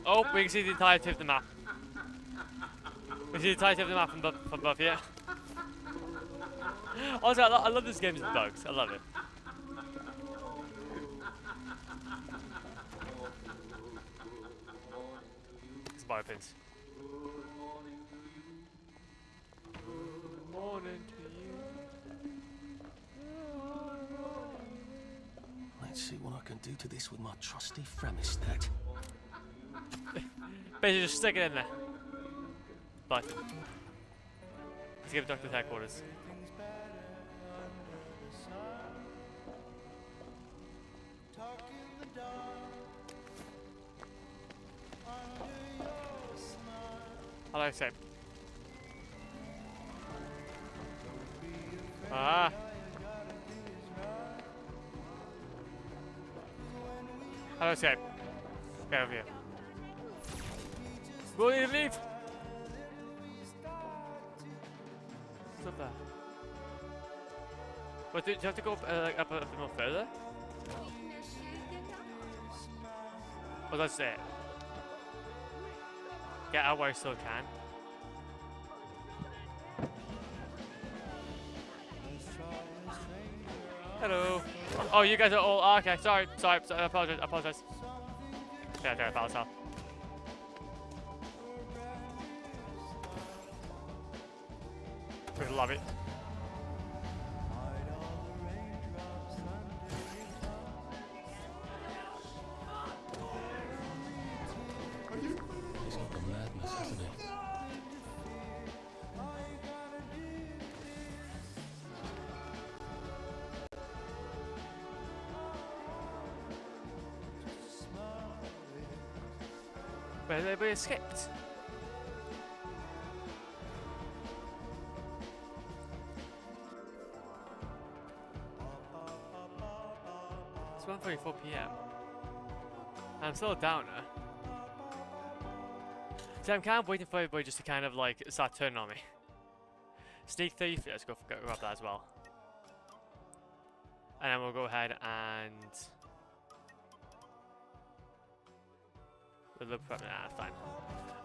Oh, we can see the entirety of the map. We can see the entirety of the map from above here. Also, I love this game's bugs. I love it. It's my pins. Good morning to you. Let's see what I can do to this with my trusty Flopmeister. Basically, just stick it in there. But let's give Doctor's headquarters. How do I say? Ah. How do I say? Get over here. Will you leave? What's up there? What, do you have to go up a bit more further? Oh, that's it. Get out where I still can. Hello. Oh, you guys are all. Oh, okay, sorry. I apologize. Yeah, I apologize. We love it. He's got the madness, hasn't he? Where did everybody escaped? It's 1:44 p.m. I'm still a downer. See, I'm kind of waiting for everybody just to kind of like start turning on me. Sneak thief, let's go grab that as well. And then we'll go ahead and nah, fine.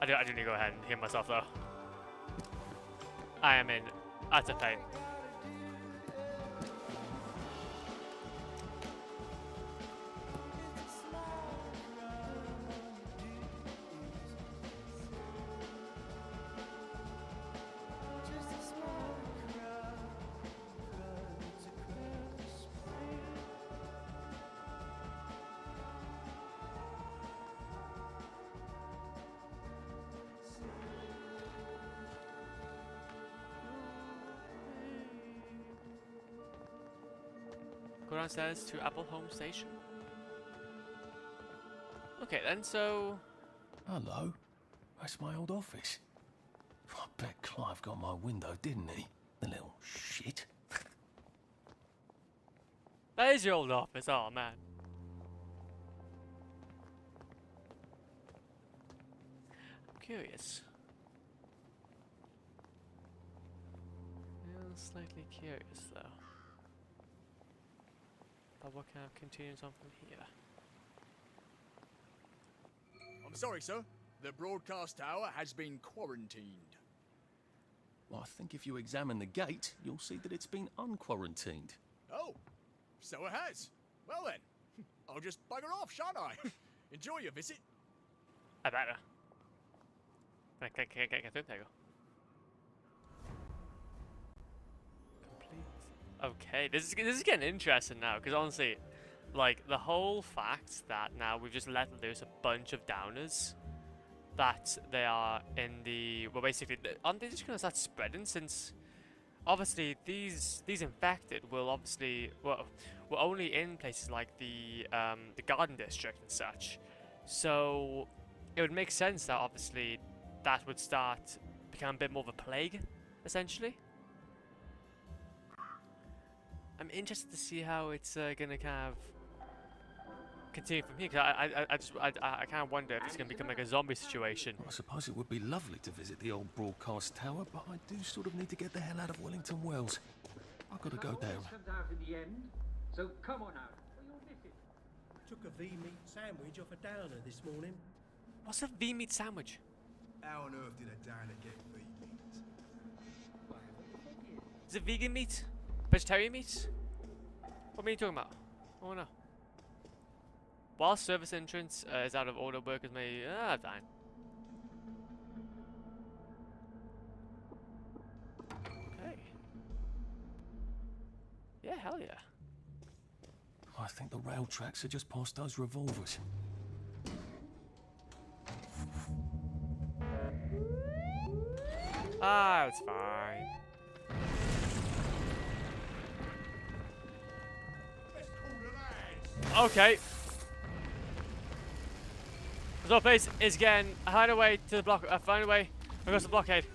I do need to go ahead and heal myself though. I am in utter pain. Go downstairs to Apple Home Station. Okay then, so... Hello. That's my old office. I bet Clive got my window, didn't he? The little shit. That is your old office, oh man. I'm curious. Slightly curious though. But what kind of continues on from here? I'm sorry, sir. The broadcast tower has been quarantined. Well, I think if you examine the gate, you'll see that it's been unquarantined. Oh, so it has. Well then, I'll just bugger off, shan't I? Enjoy your visit. I better. Can I get through? There you go. Okay, this is getting interesting now, because honestly, like, the whole fact that now we've just let loose a bunch of downers, that they are in the, well, basically, aren't they just going to start spreading, since obviously these infected will obviously, well, were only in places like the Garden District and such, so it would make sense that obviously that would start become a bit more of a plague, essentially. I'm interested to see how it's gonna kind of continue from here, because I kind of wonder if it's gonna become like a zombie situation. I suppose it would be lovely to visit the old broadcast tower, but I do sort of need to get the hell out of Wellington Wells. I've got to go down. Comes out in the end, so come on out, or you'll miss it. Took a V-meat sandwich off a downer this morning. What's a V-meat sandwich? How on earth did a downer get V-meat? Is it vegan meat? Vegetarian meat? What are you talking about? Oh no. While service entrance is out of order, workers may... fine. Okay. Yeah, hell yeah. I think the rail tracks are just past those revolvers. Ah, it's fine. Okay. So place is getting a hideaway to the block. Find a way across the blockade.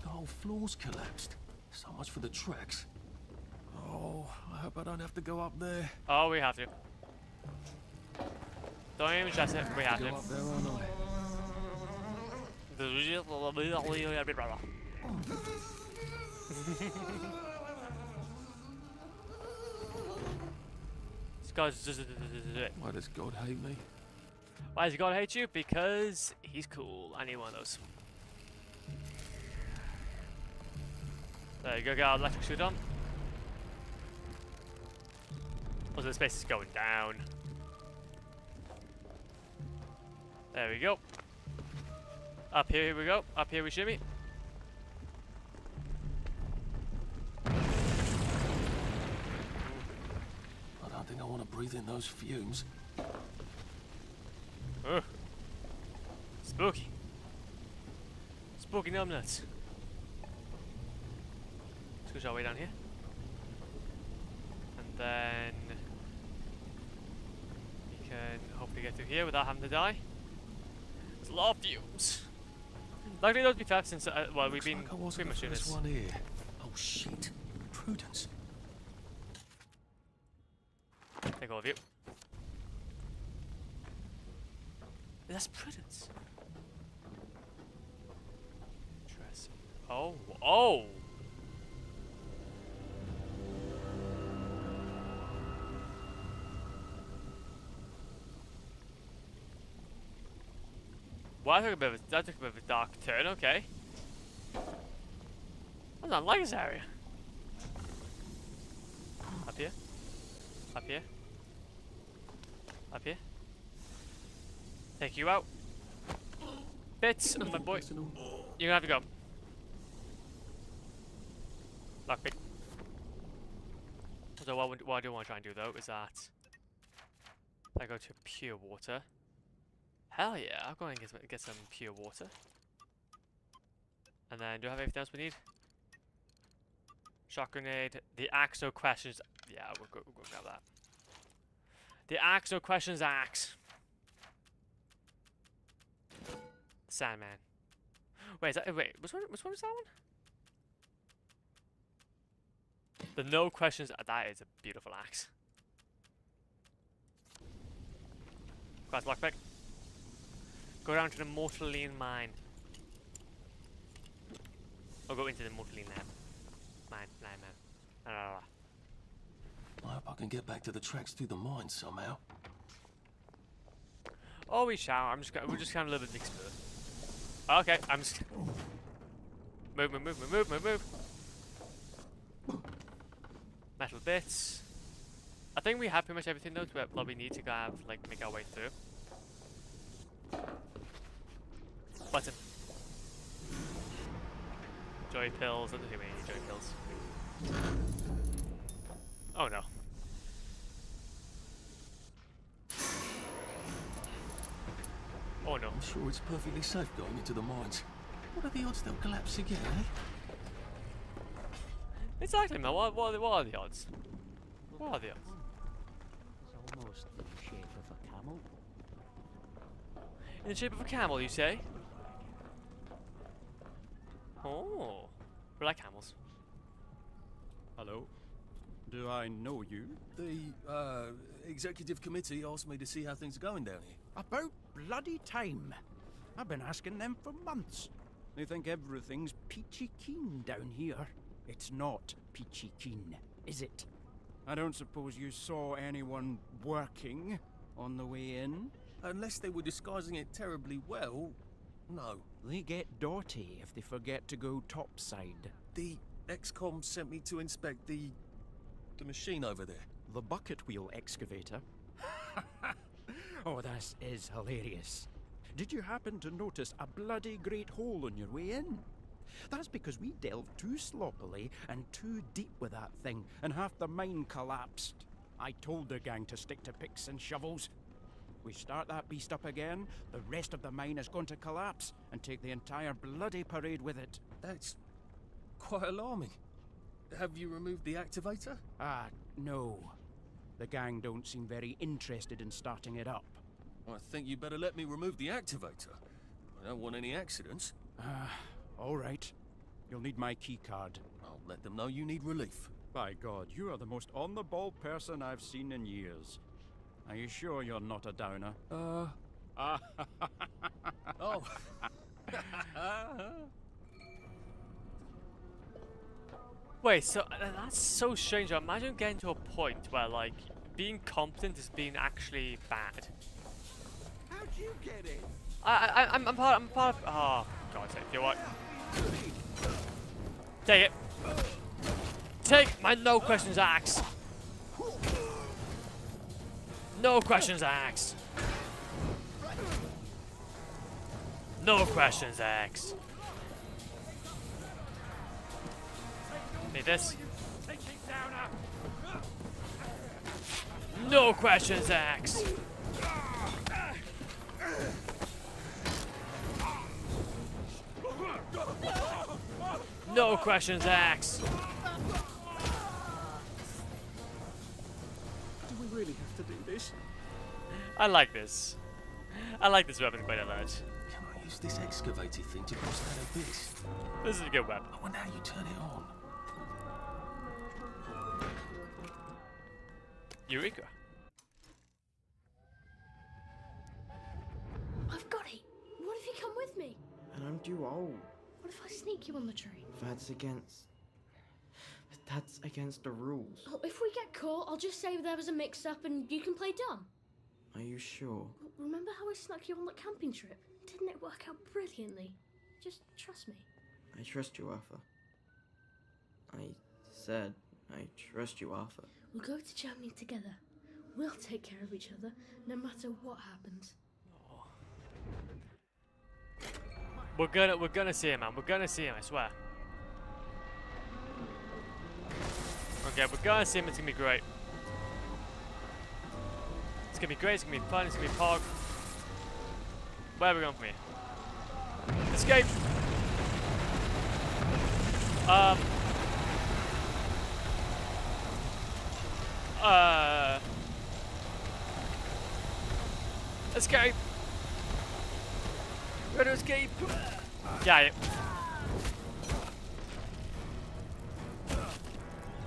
The whole floor's collapsed. So much for the tracks. Oh, I hope I don't have to go up there. Oh, we have to. Don't even stress it. We have to. Go up there, aren't I? Why does God hate me? Why does God hate you? Because he's cool. I need one of those. There you go, get our electric suit on. Also, the space is going down. There we go. Up here we go. Up here we shimmy. I don't think I want to breathe in those fumes. Ugh. Spooky. Spooky numbnuts. Let's go our way down here. And then we can hopefully get through here without having to die. There's a lot of fumes. Likely those be fast since, well, we've been pretty much doing this. One here. Oh shit. Prudence. Take all of you. That's Prudence. Interesting. Oh, oh! Well, that took a bit of a dark turn, okay. I don't like this area. Up here. Up here. Up here. Take you out. Bits, my boy. You're gonna have to go. Lockpick. So what I do want to try and do though is that I go to pure water. Hell yeah, I'll go and get some pure water. And then do I have everything else we need? Shock grenade. The axe, no questions. Yeah, we'll go grab that. The axe, no questions, axe. Sandman. Wait, is that, wait, which one was that one? The no questions. That is a beautiful axe. Class lockpick. Go down to the Mortaline mine. Or go into the Mortaline lab. Mine. I hope I can get back to the tracks through the mine somehow. Oh, we shall. We're just kind of a little bit explore. Okay, I'm just move. Metal bits. I think we have pretty much everything though. Well, we need to go have, like, make our way through. Button. Joy pills. I don't think we need joy pills. Oh no. Oh no. I'm sure it's perfectly safe going into the mines. What are the odds they'll collapse again, eh? Exactly, man. What are the odds? What are the odds? It's almost in the shape of a camel. In the shape of a camel, you say? Oh. We like camels. Hello. Do I know you? The, executive committee asked me to see how things are going down here. About bloody time. I've been asking them for months. They think everything's peachy keen down here. It's not peachy keen, is it? I don't suppose you saw anyone working on the way in? Unless they were disguising it terribly well, no. They get dirty if they forget to go topside. The XCOM sent me to inspect the machine over there. The bucket wheel excavator? Oh, this is hilarious. Did you happen to notice a bloody great hole on your way in? That's because we delved too sloppily and too deep with that thing, and half the mine collapsed. I told the gang to stick to picks and shovels. We start that beast up again, the rest of the mine is going to collapse and take the entire bloody parade with it. That's quite alarming. Have you removed the activator? Ah, no. The gang don't seem very interested in starting it up. I think you better let me remove the activator. I don't want any accidents. All right. You'll need my key card. I'll let them know you need relief. By God, you are the most on-the-ball person I've seen in years. Are you sure you're not a downer? Oh. Wait, so that's so strange. Imagine getting to a point where, like, being competent is being actually bad. How'd you get in? I'm part of. Oh, God's sake! You know what? Take it. Take my no questions axe. No questions asked. No questions asked. Need this. No questions asked. No questions asked. Do we really have to do this? I like this. I like this weapon quite a lot. Can I use this excavator thing to cross that abyss? This is a good weapon. I wonder how you turn it on. Eureka. I've got it. What if you come with me? And I'm too old. What if I sneak you on the train? That's against the rules. Oh, if we get caught, I'll just say there was a mix-up and you can play dumb. Are you sure? Remember how I snuck you on that camping trip? Didn't it work out brilliantly? Just trust me. I trust you, Arthur. I said I trust you, Arthur. We'll go to Germany together. We'll take care of each other, no matter what happens. We're gonna see him, man. We're gonna see him, I swear. Okay, we're gonna see him. It's gonna be great. It's gonna be great. It's gonna be fun. It's gonna be pog. Where are we going from here? Escape. Escape. We're gonna escape. Yeah.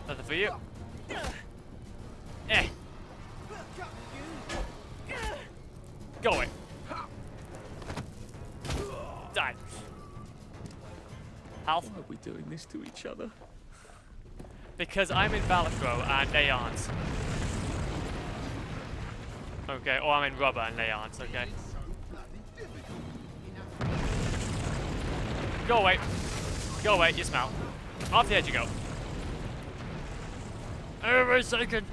Nothing for you. Eh. Go away. Die. Health. Why are we doing this to each other? Because I'm in Velcro and they aren't. Okay, or I'm in rubber and they aren't, okay. Go away. Go away, you smell. Off the edge you go. Every second.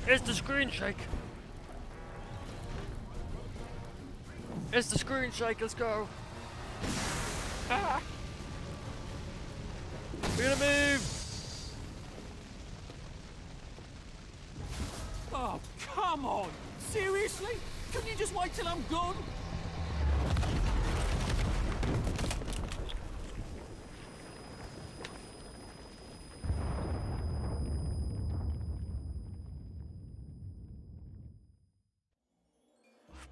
It's the screen shake. It's the screen shake, let's go. Ah. We're gonna move. Come on! Seriously? Couldn't you just wait till I'm gone?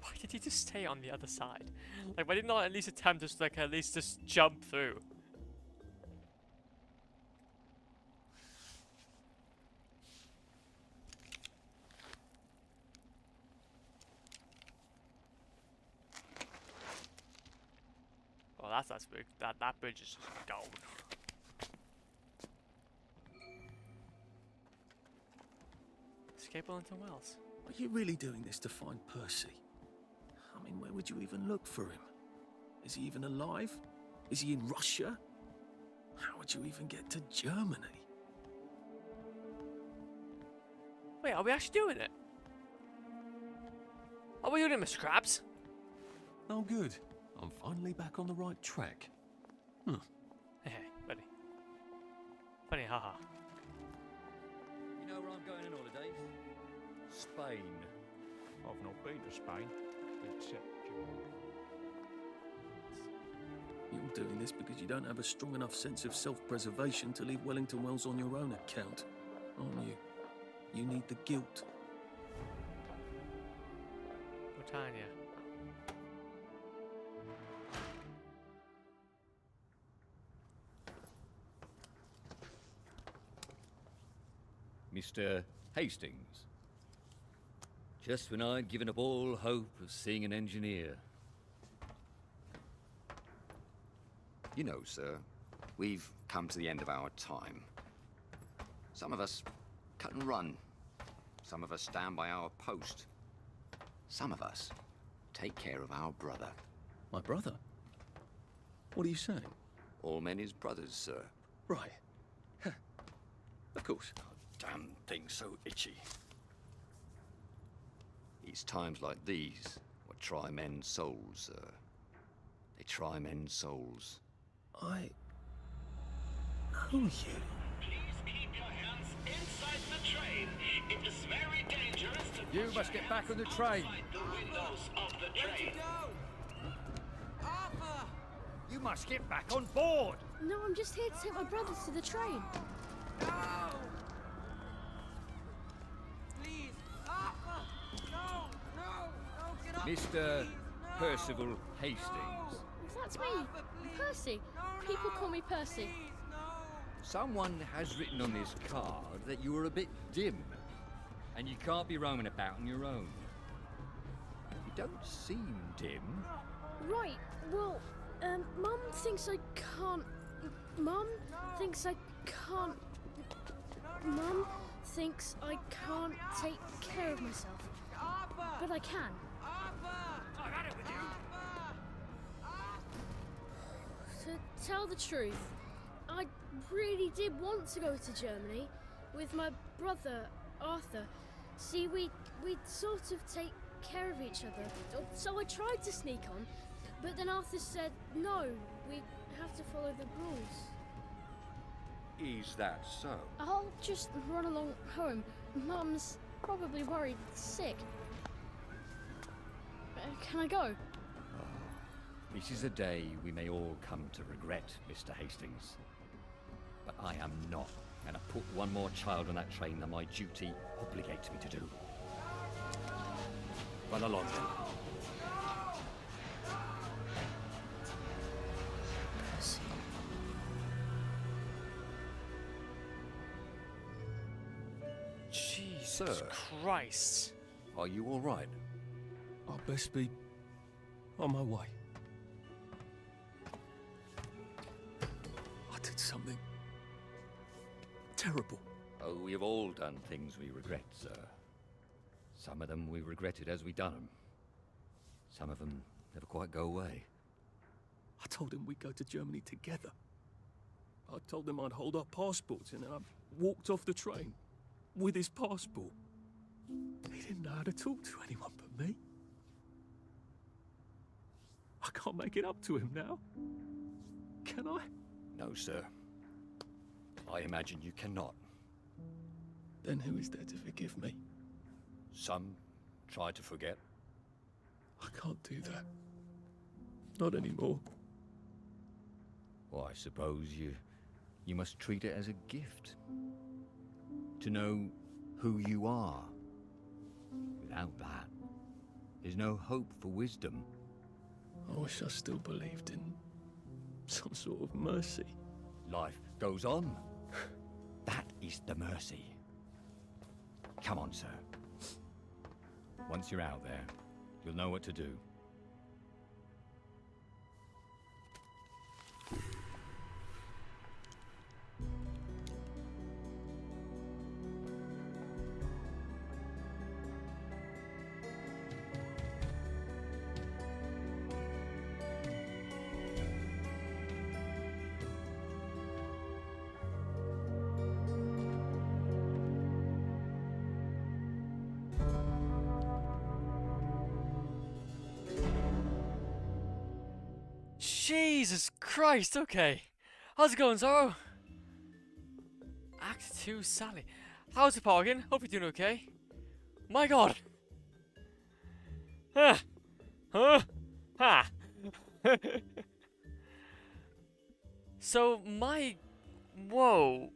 Why did he just stay on the other side? Like, why did he not at least attempt to, like, at least just jump through? Oh, that's big. That bridge is just gone. Escape Wellington Wells. Are you really doing this to find Percy? I mean, where would you even look for him? Is he even alive? Is he in Russia? How would you even get to Germany? Wait, are we actually doing it? Are we doing it, Mr. Krabs? Oh, good. I'm finally back on the right track. Hey, buddy. Funny, haha. You know where I'm going on holidays? Spain. I've not been to Spain, except You're doing this because you don't have a strong enough sense of self-preservation to leave Wellington Wells on your own account, aren't you? You need the guilt. Britannia. Mr. Hastings. Just when I'd given up all hope of seeing an engineer. You know, sir, we've come to the end of our time. Some of us cut and run. Some of us stand by our post. Some of us take care of our brother. My brother? What are you saying? All men is brothers, sir. Right. Of course. Damn thing's so itchy. It's times like these what try men's souls, sir. They try men's souls. I know you. Please keep your hands inside the train. It is very dangerous to You must get back on the train. the windows of the train. Arthur! You must get back on board. No, I'm just here to take my brothers to the train. No! Please, Arthur! No, get up! Mr. Percival Hastings. That's me, Percy. People call me Percy. Someone has written on this card that you were a bit dim, and you can't be roaming about on your own. You don't seem dim. Right, well, Mum thinks I can't... Mum thinks I can't... Mum thinks I can't take care of myself. But I can. To tell the truth, I really did want to go to Germany with my brother, Arthur. See, we'd sort of take care of each other. So I tried to sneak on, but then Arthur said, no, we have to follow the rules. Is that so? I'll just run along home. Mum's probably worried sick. Can I go? This is a day we may all come to regret, Mr. Hastings. But I am not going to put one more child on that train than my duty obligates me to do. Run along then. Jesus Christ. Are you all right? I'll best be on my way. I did something terrible. Oh, we have all done things we regret, sir. Some of them we regretted as we done them. Some of them never quite go away. I told him we'd go to Germany together. I told him I'd hold our passports, and then I walked off the train with his passport. He didn't know how to talk to anyone but me. I can't make it up to him now. Can I? No, sir. I imagine you cannot. Then who is there to forgive me? Some try to forget. I can't do that. Not anymore. Well, I suppose you must treat it as a gift. To know who you are. Without that, there's no hope for wisdom. I wish I still believed in some sort of mercy. Life goes on. That is the mercy. Come on, sir. Once you're out there, you'll know what to do. Jesus Christ, okay. How's it going, Zorro? Act 2, Sally. How's the parking? Hope you're doing okay. My god. Huh. Huh. Ha. So, whoa.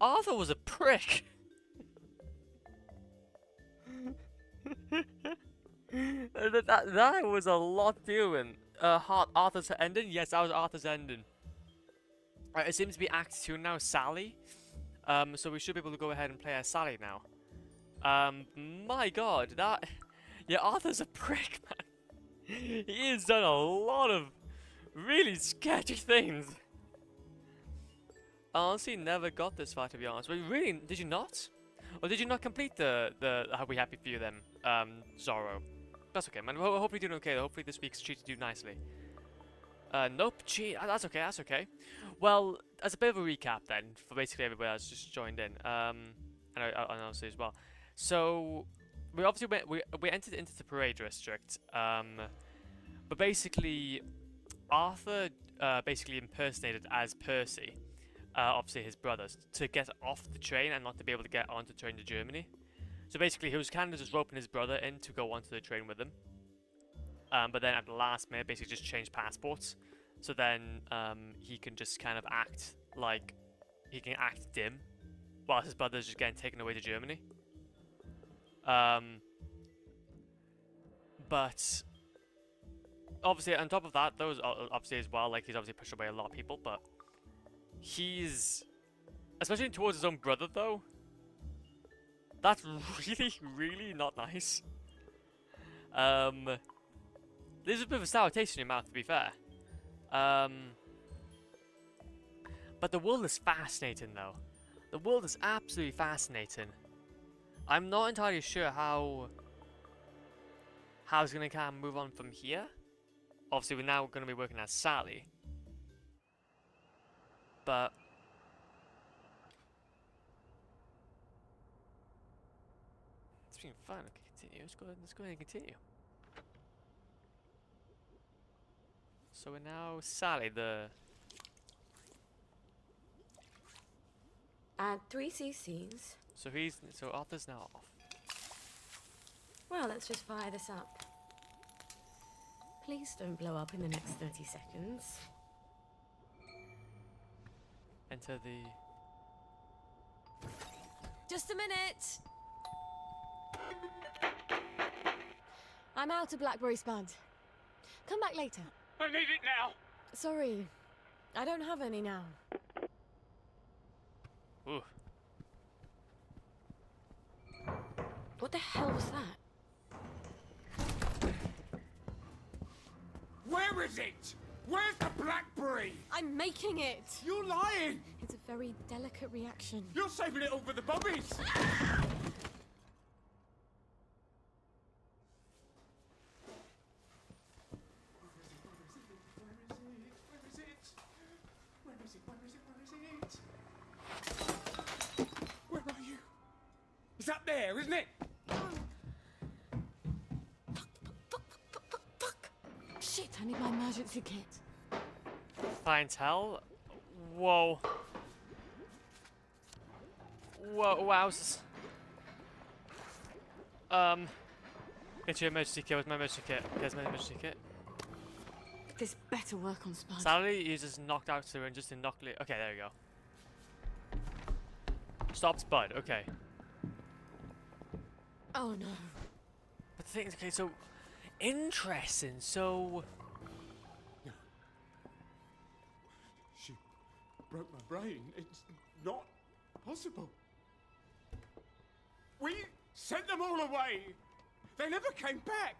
Arthur was a prick. that was a lot doing. Arthur's ending? Yes, that was Arthur's ending. Right, it seems to be Act 2 now, Sally. So we should be able to go ahead and play as Sally now. My god, that... Yeah, Arthur's a prick, man. He has done a lot of really sketchy things. I honestly never got this far, to be honest. But really, did you not? Or did you not complete the I'll be happy for you then, Zorro? That's okay, man. Hopefully you're doing okay. Hopefully this week's treated you nicely. Nope. Gee, that's okay. That's okay. Well, as a bit of a recap then, for basically everybody that's just joined in, and obviously as well. So we obviously we entered into the parade district. But basically, Arthur basically impersonated as Percy, obviously his brothers, to get off the train and not to be able to get onto the train to Germany. So basically, he was kind of just roping his brother in to go onto the train with him. But then at the last minute, basically just changed passports. So then he can just kind of act like he can act dim, while his brother's just getting taken away to Germany. But obviously, on top of that, those obviously as well, like he's obviously pushed away a lot of people. But he's, especially towards his own brother, though. That's really, really not nice. There's a bit of a sour taste in your mouth, to be fair. But the world is fascinating, though. The world is absolutely fascinating. I'm not entirely sure how it's going to kind of move on from here. Obviously, we're now going to be working as Sally. But it's been fun. Okay, continue. Let's go ahead and continue. So we're now Sally, the... Add 3 cc's. So Arthur's now off. Well, let's just fire this up. Please don't blow up in the next 30 seconds. Enter the... Just a minute! I'm out of blackberry spuds. Come back later. I need it now! Sorry, I don't have any now. Ooh. What the hell was that? Where is it? Where's the blackberry? I'm making it! You're lying! It's a very delicate reaction. You're saving it all for the bobbies! Where are you? It's up there, isn't it? Shit, I need my emergency kit. Clientele? Whoa. Whoa, wowzers. Get your emergency kit. Where's my emergency kit? There's my emergency kit. This better work on Spud. Sally uses knocked out syringes to inoculate. Okay, there you go. Stop Spud. Okay. Oh no. But the thing is, okay, so interesting. So She broke my brain. It's not possible. We sent them all away. They never came back.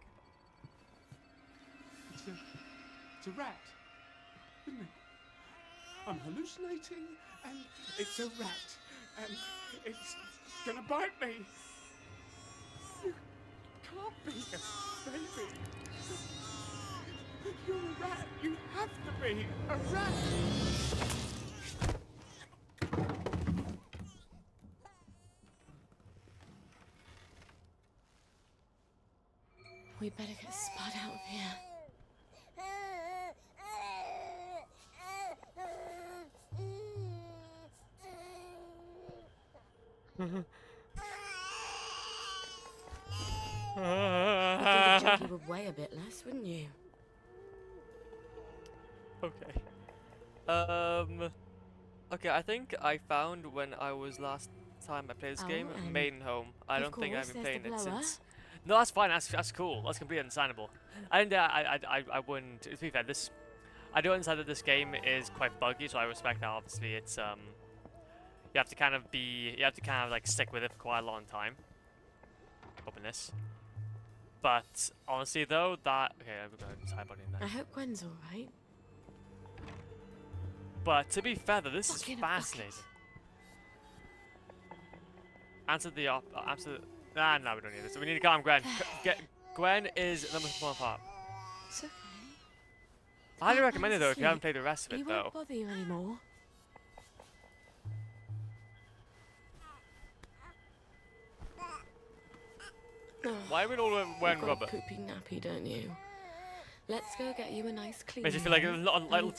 It's a rat, isn't it? I'm hallucinating, and it's a rat, and it's gonna bite me. You can't be a baby. You're a rat. You have to be a rat. We better get Spud out of here. I think the junkie would weigh a bit less, wouldn't you? Okay. Okay, I think I found when I was last time I played this game, Maidenhome. I don't think I've been playing it since. No, that's fine. That's cool. That's completely understandable. I wouldn't. To be fair, I do understand that this game is quite buggy, so I respect that. Obviously, it's you have to kind of like stick with it for quite a long time. Open this. But honestly, though, that okay, I'm gonna type on in there. I hope Gwen's all right. But to be fair, though, this is fascinating. Answer the answer. Nah, no, we don't need this. We need to calm Gwen. Gwen is the most important part. It's okay. I highly recommend it though if you haven't played the rest of it He won't bother you anymore. Why are we all wearing You've got rubber? a poopy nappy, don't you? Let's go get you a nice clean. Makes you feel like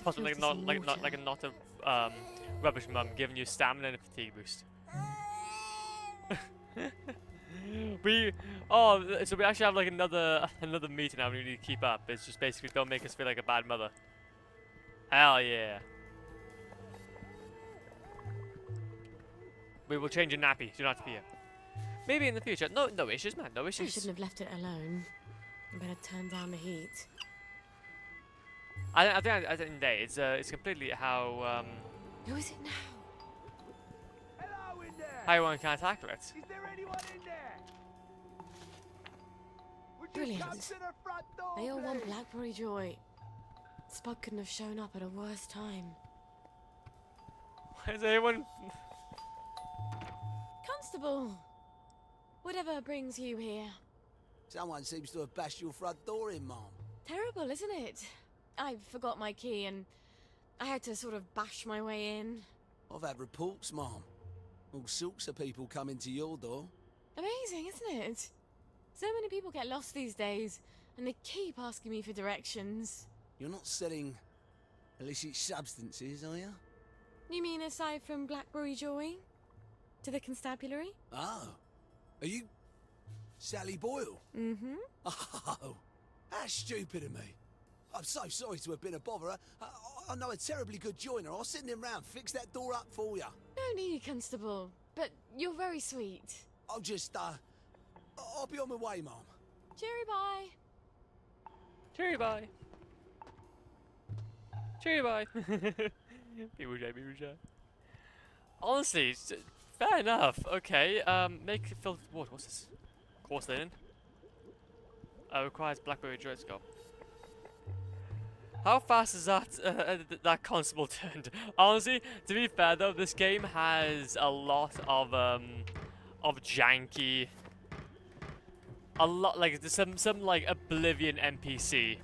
possibly not a rubbish mum giving you stamina and a fatigue boost. So we actually have like another meeting now we need to keep up. It's just basically don't make us feel like a bad mother. Hell yeah. We will change your nappy. Do not fear. Maybe in the future. No issues, man. No issues. I shouldn't have left it alone. I better turn down the heat. I think at the end of the day, it's completely how Who is it now? Hello in there. how you want to kind of tackle it. Is there anyone in there? Would you Brilliant. come to the front door, They all want please? Blackberry Joy. Spud couldn't have shown up at a worse time. Why is anyone? Constable! Whatever brings you here. Someone seems to have bashed your front door in, Mom. Terrible, isn't it? I forgot my key and I had to sort of bash my way in. I've had reports, Mom. All sorts of people coming to your door. Amazing, isn't it? So many people get lost these days, and they keep asking me for directions. You're not selling illicit substances, are you? You mean aside from Blackberry Joy? To the constabulary? Oh. Are you Sally Boyle? Mm-hmm. Oh, how stupid of me. I'm so sorry to have been a bother. I know a terribly good joiner. I'll send him round, fix that door up for you. No need, Constable. But you're very sweet. I'll just, I'll be on my way, Mom. Cheery bye. Cheery bye. Cheery bye. People shy. Honestly, fair enough. Okay, make filter water. What's this? Course linen. Requires Blackberry Joy. Let's go. How fast is that that constable turned? Honestly, to be fair though, this game has a lot of janky, a lot like some like Oblivion NPC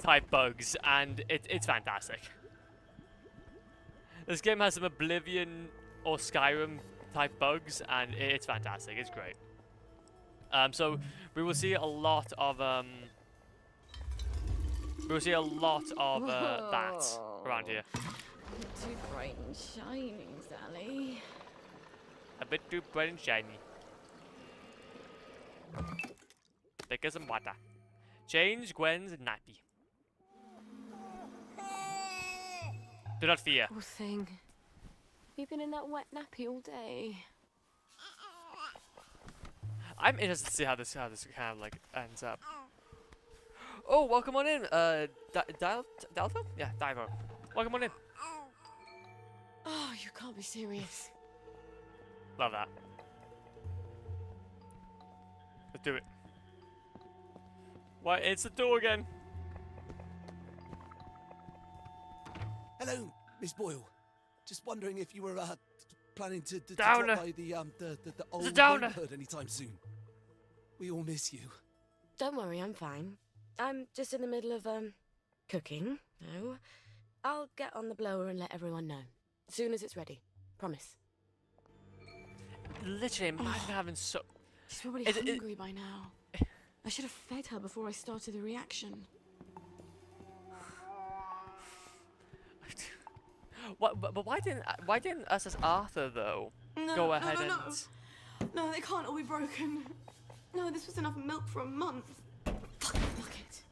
type bugs, and it's fantastic. This game has some Oblivion or Skyrim type bugs, and it's fantastic. It's great. So we will see a lot of that around here. Too bright and shining, Sally. A bit too bright and shiny. Thick as some water. Change Gwen's nappy. Do not fear. Poor thing. You've been in that wet nappy all day. I'm interested to see how this kind of like ends up. Oh, welcome on in, Delta? Yeah, Divo. Welcome on in. Oh, you can't be serious. Love that. Let's do it. Why, it's the door again. Hello, Miss Boyle. Just wondering if you were planning to Downer. drop by the old downer. neighborhood anytime soon. We all miss you. Don't worry, I'm fine. I'm just in the middle of cooking. No, I'll get on the blower and let everyone know as soon as it's ready. Promise. Literally, imagine having so. She's probably hungry by now. I should have fed her before I started the reaction. What? But why didn't us as Arthur though go ahead and? No, they can't all be broken. No, this was enough milk for a month. Fucking bucket.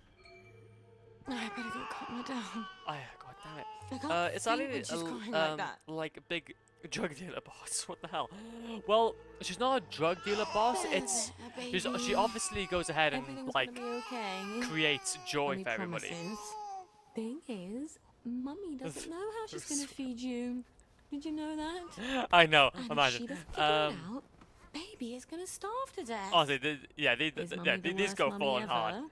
I better go calm her down. Oh yeah, god damn it. I can't it's think only when she's crying like that. like a big drug dealer boss. What the hell? Well, she's not a drug dealer boss. It's she obviously goes ahead and like creates joy for everybody. Thing is, Mummy doesn't know how she's gonna feed you. Did you know that? I know. And imagine. If she doesn't figure it out, baby is gonna starve to death. Honestly, these go falling hard.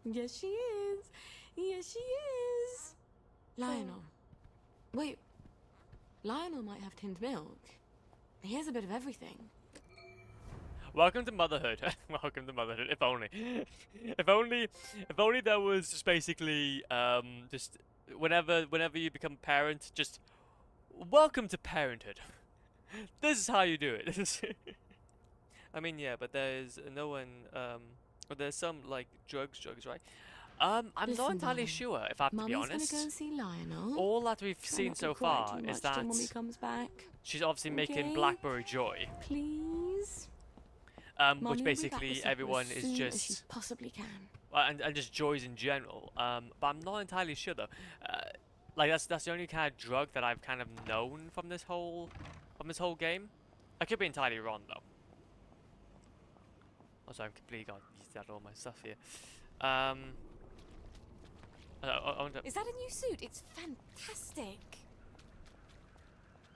Yes, she is. Yes, she is. Lionel. Wait. Lionel might have tinned milk. He has a bit of everything. Welcome to motherhood. Welcome to motherhood. If only. If only there was just basically just whenever you become a parent, just welcome to parenthood. This is how you do it. I mean, yeah, but there's no one. But there's some like drugs, right? I'm not entirely sure, if I have to be honest. Mummy's gonna go and see Lionel. All that we've seen so far is that Mummy comes back. she's obviously making Blackberry Joy. Please. Which basically everyone is just as she possibly can. and just joys in general. But I'm not entirely sure though. Like that's the only kind of drug that I've kind of known from this whole game. I could be entirely wrong though. Also, I'm completely got used out all my stuff here. Is that a new suit? It's fantastic.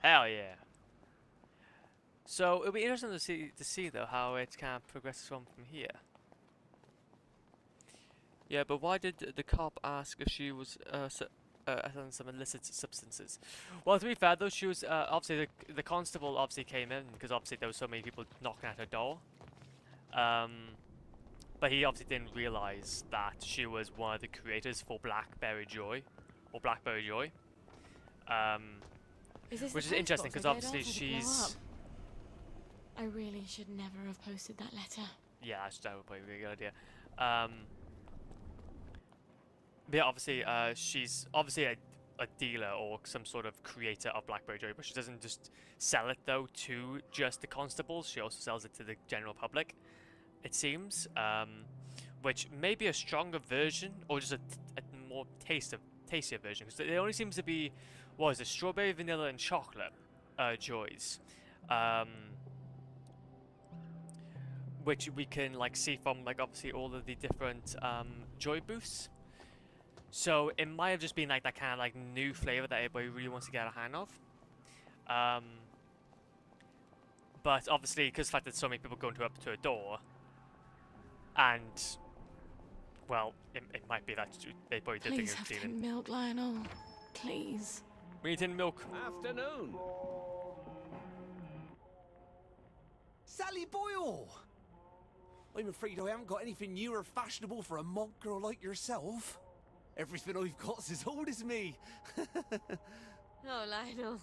Hell yeah. So it'll be interesting to see though how it kind of progresses from here. Yeah, but why did the cop ask if she was on some illicit substances? Well, to be fair though, she was obviously the constable obviously came in because obviously there were so many people knocking at her door. But he obviously didn't realize that she was one of the creators for Blackberry Joy, or Blackberry Joy. Which is interesting because obviously she's. I really should never have posted that letter. Yeah, that would probably be a good idea. But yeah, obviously, she's obviously a dealer or some sort of creator of Blackberry Joy, but she doesn't just sell it though to just the constables. She also sells it to the general public, it seems. Which may be a stronger version or just a more tastier version, because there only seems to be, what is it, strawberry, vanilla, and chocolate joys. Which we can like see from like obviously all of the different joy booths. So it might have just been like that kind of like new flavor that everybody really wants to get a hand of. But obviously, because the fact that so many people go up to a door, and well, it might be that they probably did think Please of have stealing. tinned milk, Lionel. Please. We need tinned milk. Afternoon. Sally Boyle! I'm afraid I haven't got anything new or fashionable for a monk girl like yourself. Everything I've got's as old as me. Oh, Lionel.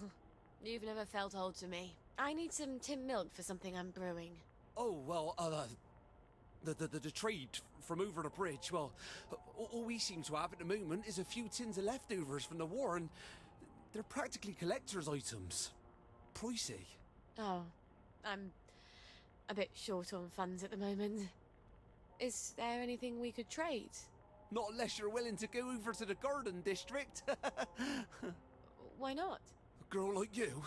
You've never felt old to me. I need some tinned milk for something I'm brewing. Oh, well, the trade from over the bridge, well, all we seem to have at the moment is a few tins of leftovers from the war, and they're practically collector's items. Pricey. Oh, I'm a bit short on funds at the moment. Is there anything we could trade? Not unless you're willing to go over to the Garden District. Why not? A girl like you?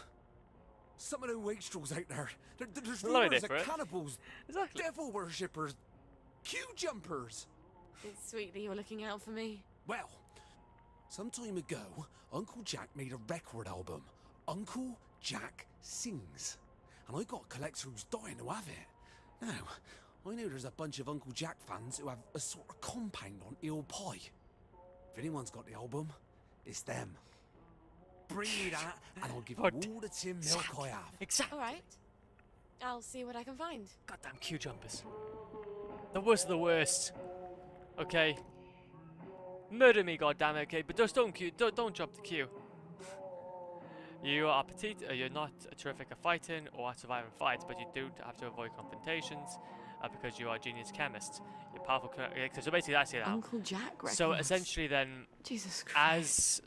Some of them wastrels out there. There's Load rumors it of for it. cannibals, Exactly. devil worshippers, queue jumpers. It's sweet that you're looking out for me. Well, some time ago, Uncle Jack made a record album, Uncle Jack Sings. And I got a collector who's dying to have it. Now, I know there's a bunch of Uncle Jack fans who have a sort of compound on Eel Pie. If anyone's got the album, it's them. Bring me that, and I'll give you all the tin milk I have. Exactly. All right. I'll see what I can find. Goddamn queue jumpers. The worst of the worst. Okay. Murder me, goddammit, okay? But just don't jump the queue. You are petite, you're not terrific at fighting or at surviving fights, but you do have to avoid confrontations because you are a genius chemist. You're powerful. So basically, that's it now. Uncle Jack records. So essentially, then, Jesus Christ.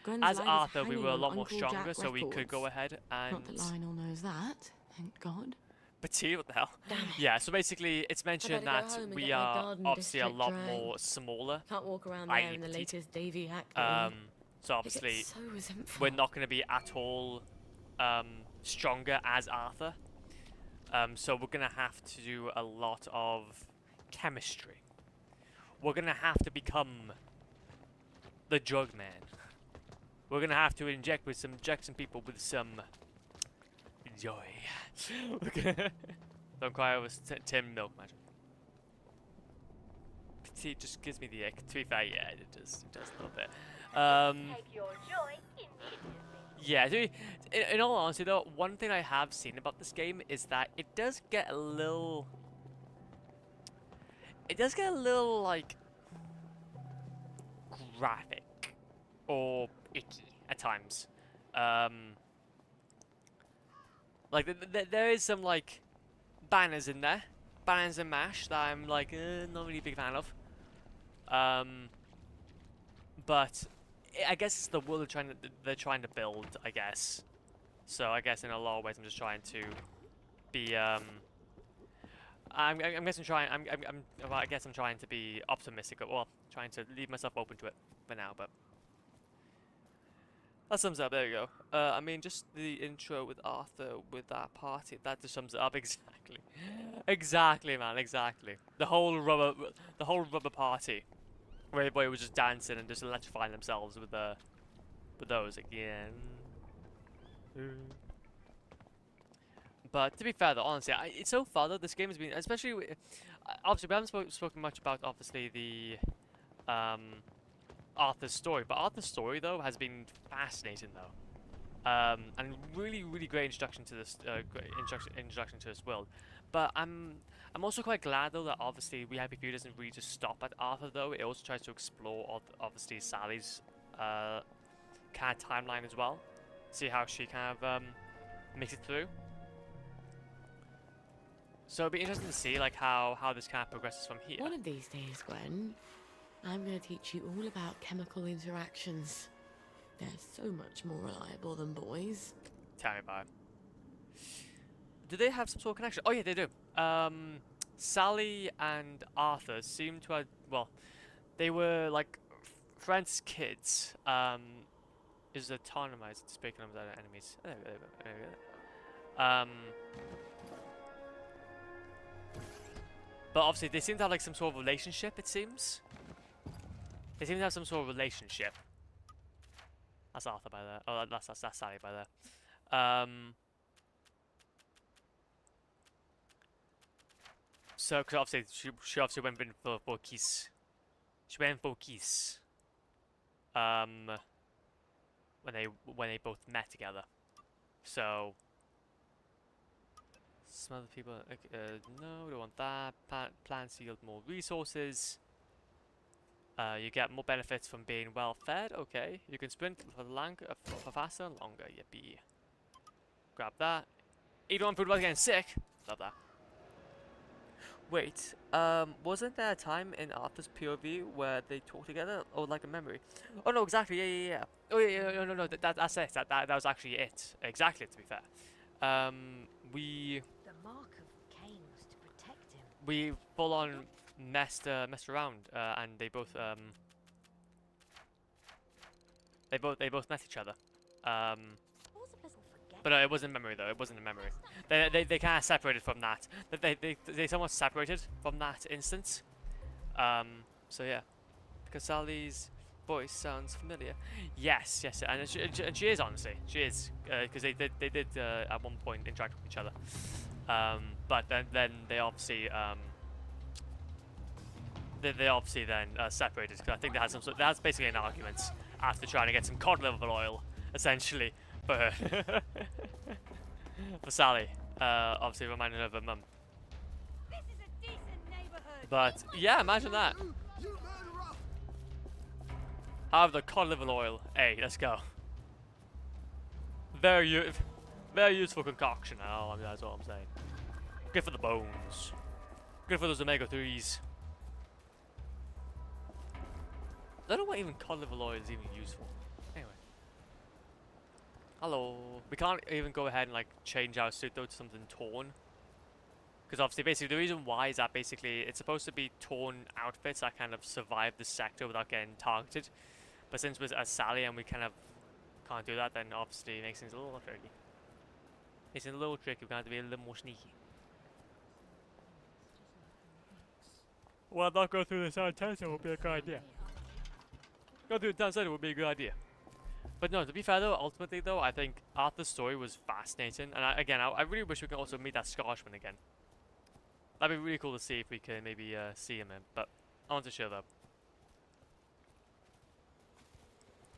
Gwen's as line is Arthur, we hanging were a on lot more Uncle stronger, Jack so we could records. go ahead and. Not that Lionel knows that. Thank God. Petite, what the hell? Damn it. Yeah. So basically, it's mentioned better go that home and we get my are Garden obviously a District lot right. more smaller. Can't walk around i.e. there in the petite. latest Davy hack. So obviously, so resentful. we're not going to be at all stronger as Arthur. So we're going to have to do a lot of chemistry. We're going to have to become the drug man. We're going to have to inject some people with some joy. Don't cry over tin milk magic. Petite just gives me the ick. To be fair, yeah, it does a little bit. Take your joy in Yeah, in all honesty though, one thing I have seen about this game is that it does get a little... like, graphic. Or icky at times. Like, there is some, like, banners in there. Banners and mash that I'm, like, not really a big fan of. But I guess it's the world they're trying to build, I guess. So I guess in a lot of ways I'm just trying to be I guess I'm trying to be optimistic, well, trying to leave myself open to it for now, but that sums it up. There you go. I mean, just the intro with Arthur with that party, that just sums it up exactly. Exactly, man, exactly. The whole rubber party. Where everybody was just dancing and just electrifying themselves with those again. But to be fair though, honestly, it's so far though, this game has been, especially obviously we haven't spoken much about obviously the Arthur's story, but Arthur's story though has been fascinating though, and really great introduction to this introduction to this world. But I'm also quite glad though that obviously We Happy Few doesn't really just stop at Arthur though. It also tries to explore obviously Sally's kind of timeline as well. See how she kind of makes it through. So it'd be interesting to see like how this kind of progresses from here. One of these days, Gwen, I'm going to teach you all about chemical interactions. They're so much more reliable than boys. Tell me about it. Do they have some sort of connection? Oh yeah, they do. Sally and Arthur seem to have, well, they were like friends as kids. Is autonomized, speaking of other enemies. But obviously they seem to have like some sort of relationship, it seems. They seem to have some sort of relationship. That's Arthur by there. Oh, that's Sally by there. So, because obviously she obviously went in for kiss. She went for kiss. When they both met together. So some other people. No, we don't want that. Plants yield more resources. You get more benefits from being well fed. Okay, you can sprint for faster and longer. Yippee. Grab that. Eat one food while getting sick. Love that. Wait, wasn't there a time in Arthur's POV where they talk together? Or like a memory? Oh no, exactly, yeah. Oh yeah, no, that's it. That was actually it. Exactly, to be fair. The mark of Cain was to protect him. We full on messed around, and they both met each other. But it wasn't memory though. It wasn't a memory. They kind of separated from that. They somewhat separated from that instance. So yeah, Casali's voice sounds familiar. Yes, and she is, honestly, she is, because they did at one point interact with each other. But then they obviously then separated, because I think they had that's basically an argument after trying to get some cod liver oil, essentially, for her. For Sally, obviously reminding her of her mum. But yeah, imagine that. Have the cod liver oil. Hey, let's go. Very useful concoction. Oh, I mean, that's all I'm saying. Good for the bones. Good for those omega-3s. I don't know what even cod liver oil is even useful. Anyway. Hello. We can't even go ahead and like change our suit though to something torn. Because obviously, basically, the reason why is that basically it's supposed to be torn outfits that kind of survive the sector without getting targeted. But since we're as Sally and we kind of can't do that, then obviously it makes things a little tricky. It's a little tricky. We're going to have to be a little more sneaky. Well, not go through the sound tester would be a good idea. Go through the sound tester would be a good idea. But no, to be fair though, ultimately though, I think Arthur's story was fascinating. And I really wish we could also meet that Scotsman again. That'd be really cool to see if we can maybe see him in. But I want to show that.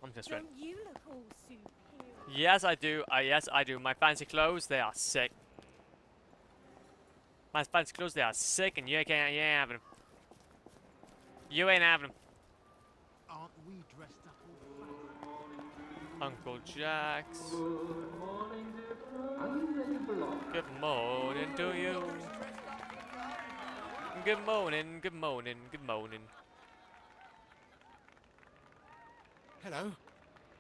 I'm just ready. Don't you look all superior? Yes, I do. Yes, I do. My fancy clothes, they are sick. My fancy clothes, they are sick, and you ain't having them. You ain't having them. Aren't we dressed up all Uncle Jack's. Good morning to you. Good morning, good morning, good morning. Hello.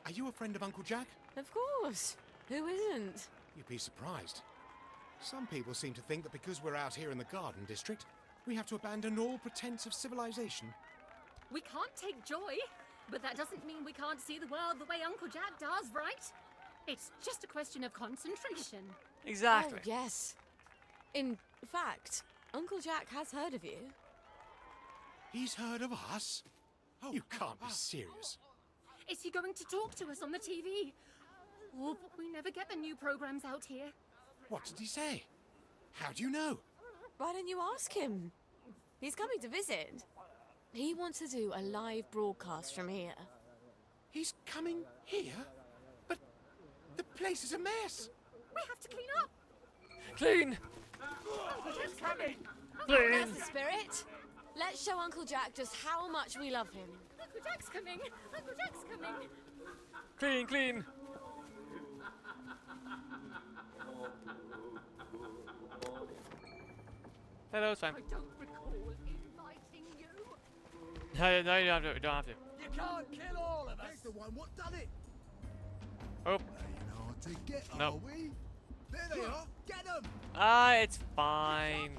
Are you a friend of Uncle Jack? Of course. Who isn't? You'd be surprised. Some people seem to think that because we're out here in the Garden District, we have to abandon all pretense of civilization. We can't take joy, but that doesn't mean we can't see the world the way Uncle Jack does, right? It's just a question of concentration. Exactly. Oh, yes. In fact, Uncle Jack has heard of you. He's heard of us? You can't be serious. Is he going to talk to us on the TV? Oh, but we never get the new programs out here. What did he say? How do you know? Why don't you ask him? He's coming to visit. He wants to do a live broadcast from here. He's coming here? But the place is a mess. We have to clean up. Clean! Uncle Jack's coming. Clean! That's the spirit. Let's show Uncle Jack just how much we love him. Uncle Jack's coming. Uncle Jack's coming. Clean, clean. Hello, it's fine. I don't recall inviting you. No, you don't have to. You don't have to. You can't kill all of us. He's the one what done it. Oh. To get, No. are we? There they are. Get them. Ah, it's fine.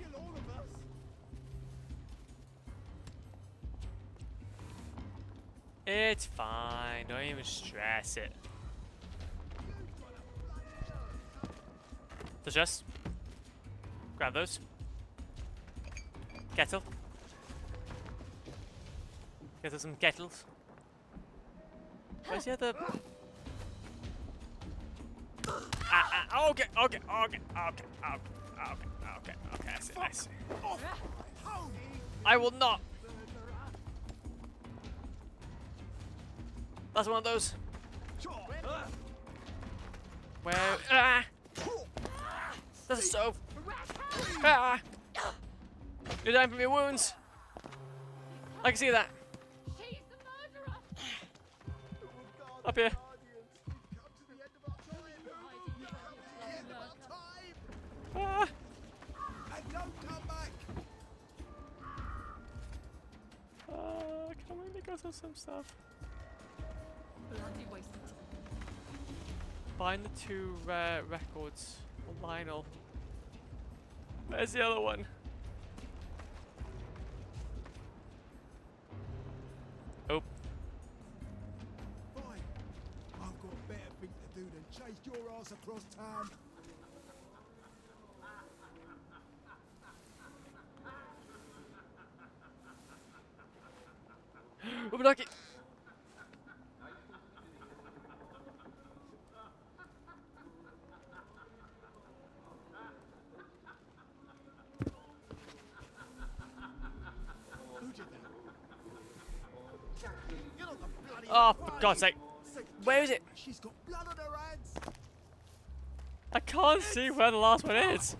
It's fine. Don't even stress it. So just grab those. Kettle. Get us some kettles. Where's the other? Okay. I see. I will not. That's one of those. Where? Ah! There's a stove. Ah! You're dying from your wounds. I can see that. Up here. Ah! And don't come back. Can we make us some stuff? Bloody wasted. Find the two rare records for Lionel. Where's the other one? Oh. Fine. I've got a better thing to do than chase your ass across town. We'll be lucky. Oh, for God's sake. Where is it? She's got blood on her hands. I can't see where the last one is.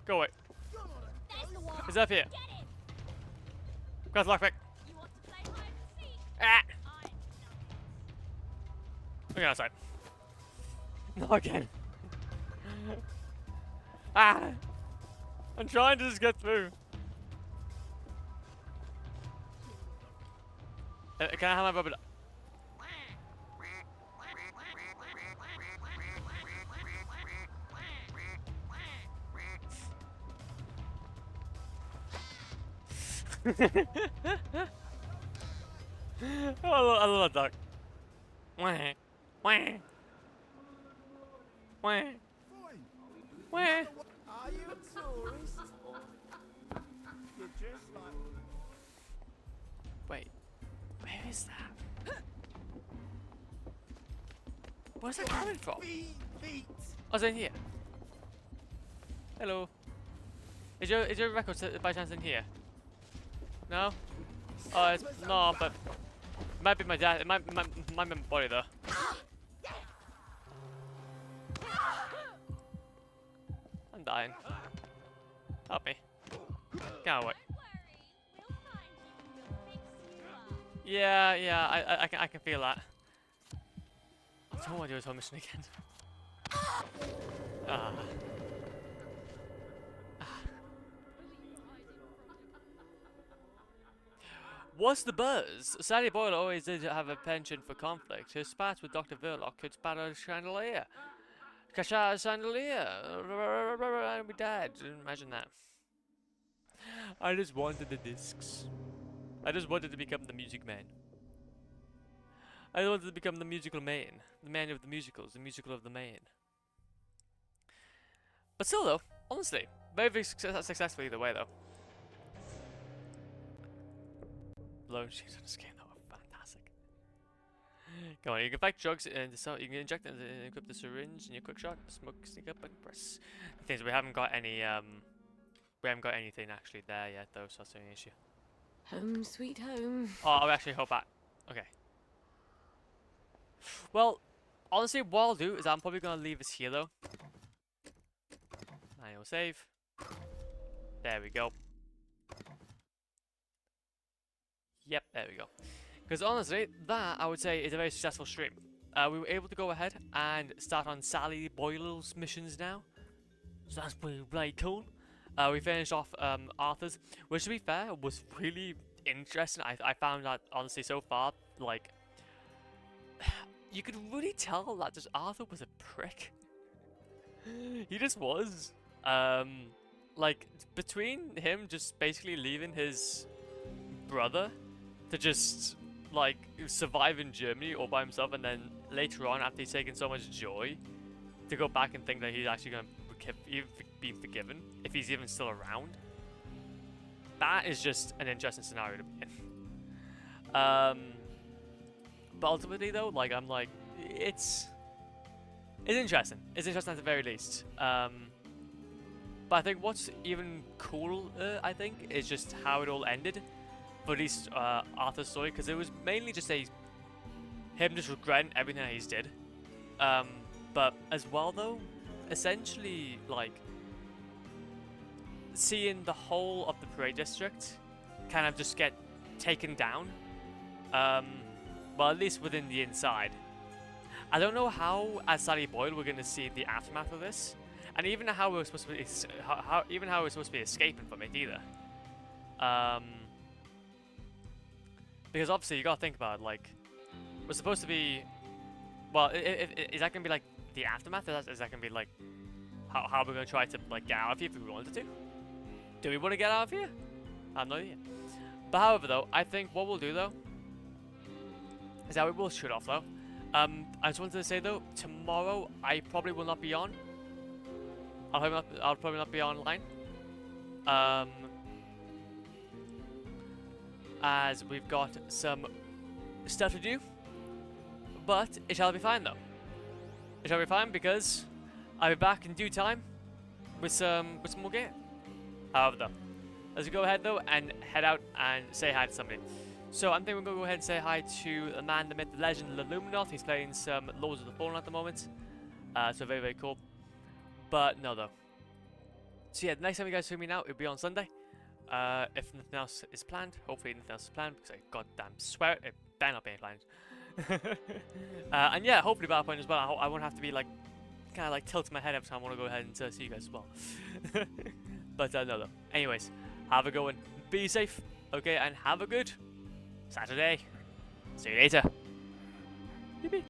Go away. It's up here. Grab the lockpick. Ah! Okay, outside. No, again. Ah! I'm trying to just get through. Can I have my rubber? I love that duck. Wah, wah, wah, wah. Are you a tourist? You're dressed like... Wait, where is that? Where's that coming from? Feet. Oh, it's in here. Hello. Is your record by chance in here? No? Oh, it's no, but it might be my dad. It might be my body though. I'm dying. Help me. Can't wait. Yeah, I can feel that. I don't want to do a whole mission again. Ah. What's the buzz? Sally Boyle always did have a penchant for conflict. Her spats with Dr. Verloc could spatter a chandelier. Kasha chandelier. And we died. Imagine that. I just wanted the discs. I just wanted to become the music man. I wanted to become the musical man. The man of the musicals. The musical of the man. But still though, honestly, very successful either way though. Blown sheets on the skin though, fantastic. Come on, you can pack drugs and you can inject and equip the syringe in your quick shot, smoke, sneak up and press. The thing is, we haven't got any anything actually there yet though, so that's the only issue. Home sweet home. Oh, I actually hope that. Okay. Well, honestly, what I'll do is I'm probably gonna leave this here though. Manual save. There we go. Yep, there we go. Because honestly, that I would say is a very successful stream. We were able to go ahead and start on Sally Boyle's missions now. So that's pretty cool. We finished off Arthur's, which to be fair was really interesting. I found that honestly so far, like, you could really tell that just Arthur was a prick. He just was. Like, between him just basically leaving his brother to just, like, survive in Germany all by himself, and then later on, after he's taken so much joy, to go back and think that he's actually going to be forgiven, if he's even still around. That is just an interesting scenario to be in. But ultimately, though, like, I'm like, it's interesting. It's interesting at the very least. But I think what's even cooler, I think, is just how it all ended. For at least Arthur's story, because it was mainly just him just regretting everything that he's did. But as well, though, essentially, like, seeing the whole of the Parade District kind of just get taken down. Well, at least within the inside. I don't know how, as Sally Boyle, we're going to see the aftermath of this, and even how we're supposed to be, how we're supposed to be escaping from it either. Because obviously you gotta think about it, like, we're supposed to be, well, is that gonna be like the aftermath? Is that gonna be like how we're gonna try to like get out of here if we wanted to? Do we want to get out of here? I have no idea. But however, though, I think what we'll do, though, is that we will shoot off, though. I just wanted to say, though, tomorrow I probably will not be on. I'll probably not be online. As we've got some stuff to do. But it shall be fine, though. It shall be fine because I'll be back in due time with some more game. However, though, let's go ahead, though, and head out and say hi to somebody. So I'm thinking we're going to go ahead and say hi to the man, the myth, the legend, the Luminoth. He's playing some Lords of the Fallen at the moment. So very, very cool. But no, though. So yeah, the next time you guys see me now, it'll be on Sunday. If nothing else is planned. Hopefully nothing else is planned, because I goddamn swear it better not be any planned. And yeah, hopefully by that point as well, I won't have to be like, kind of like tilting my head every time I want to go ahead and see you guys as well. But no, though. Anyways, have a good one. Be safe, okay, and have a good Saturday. See you later.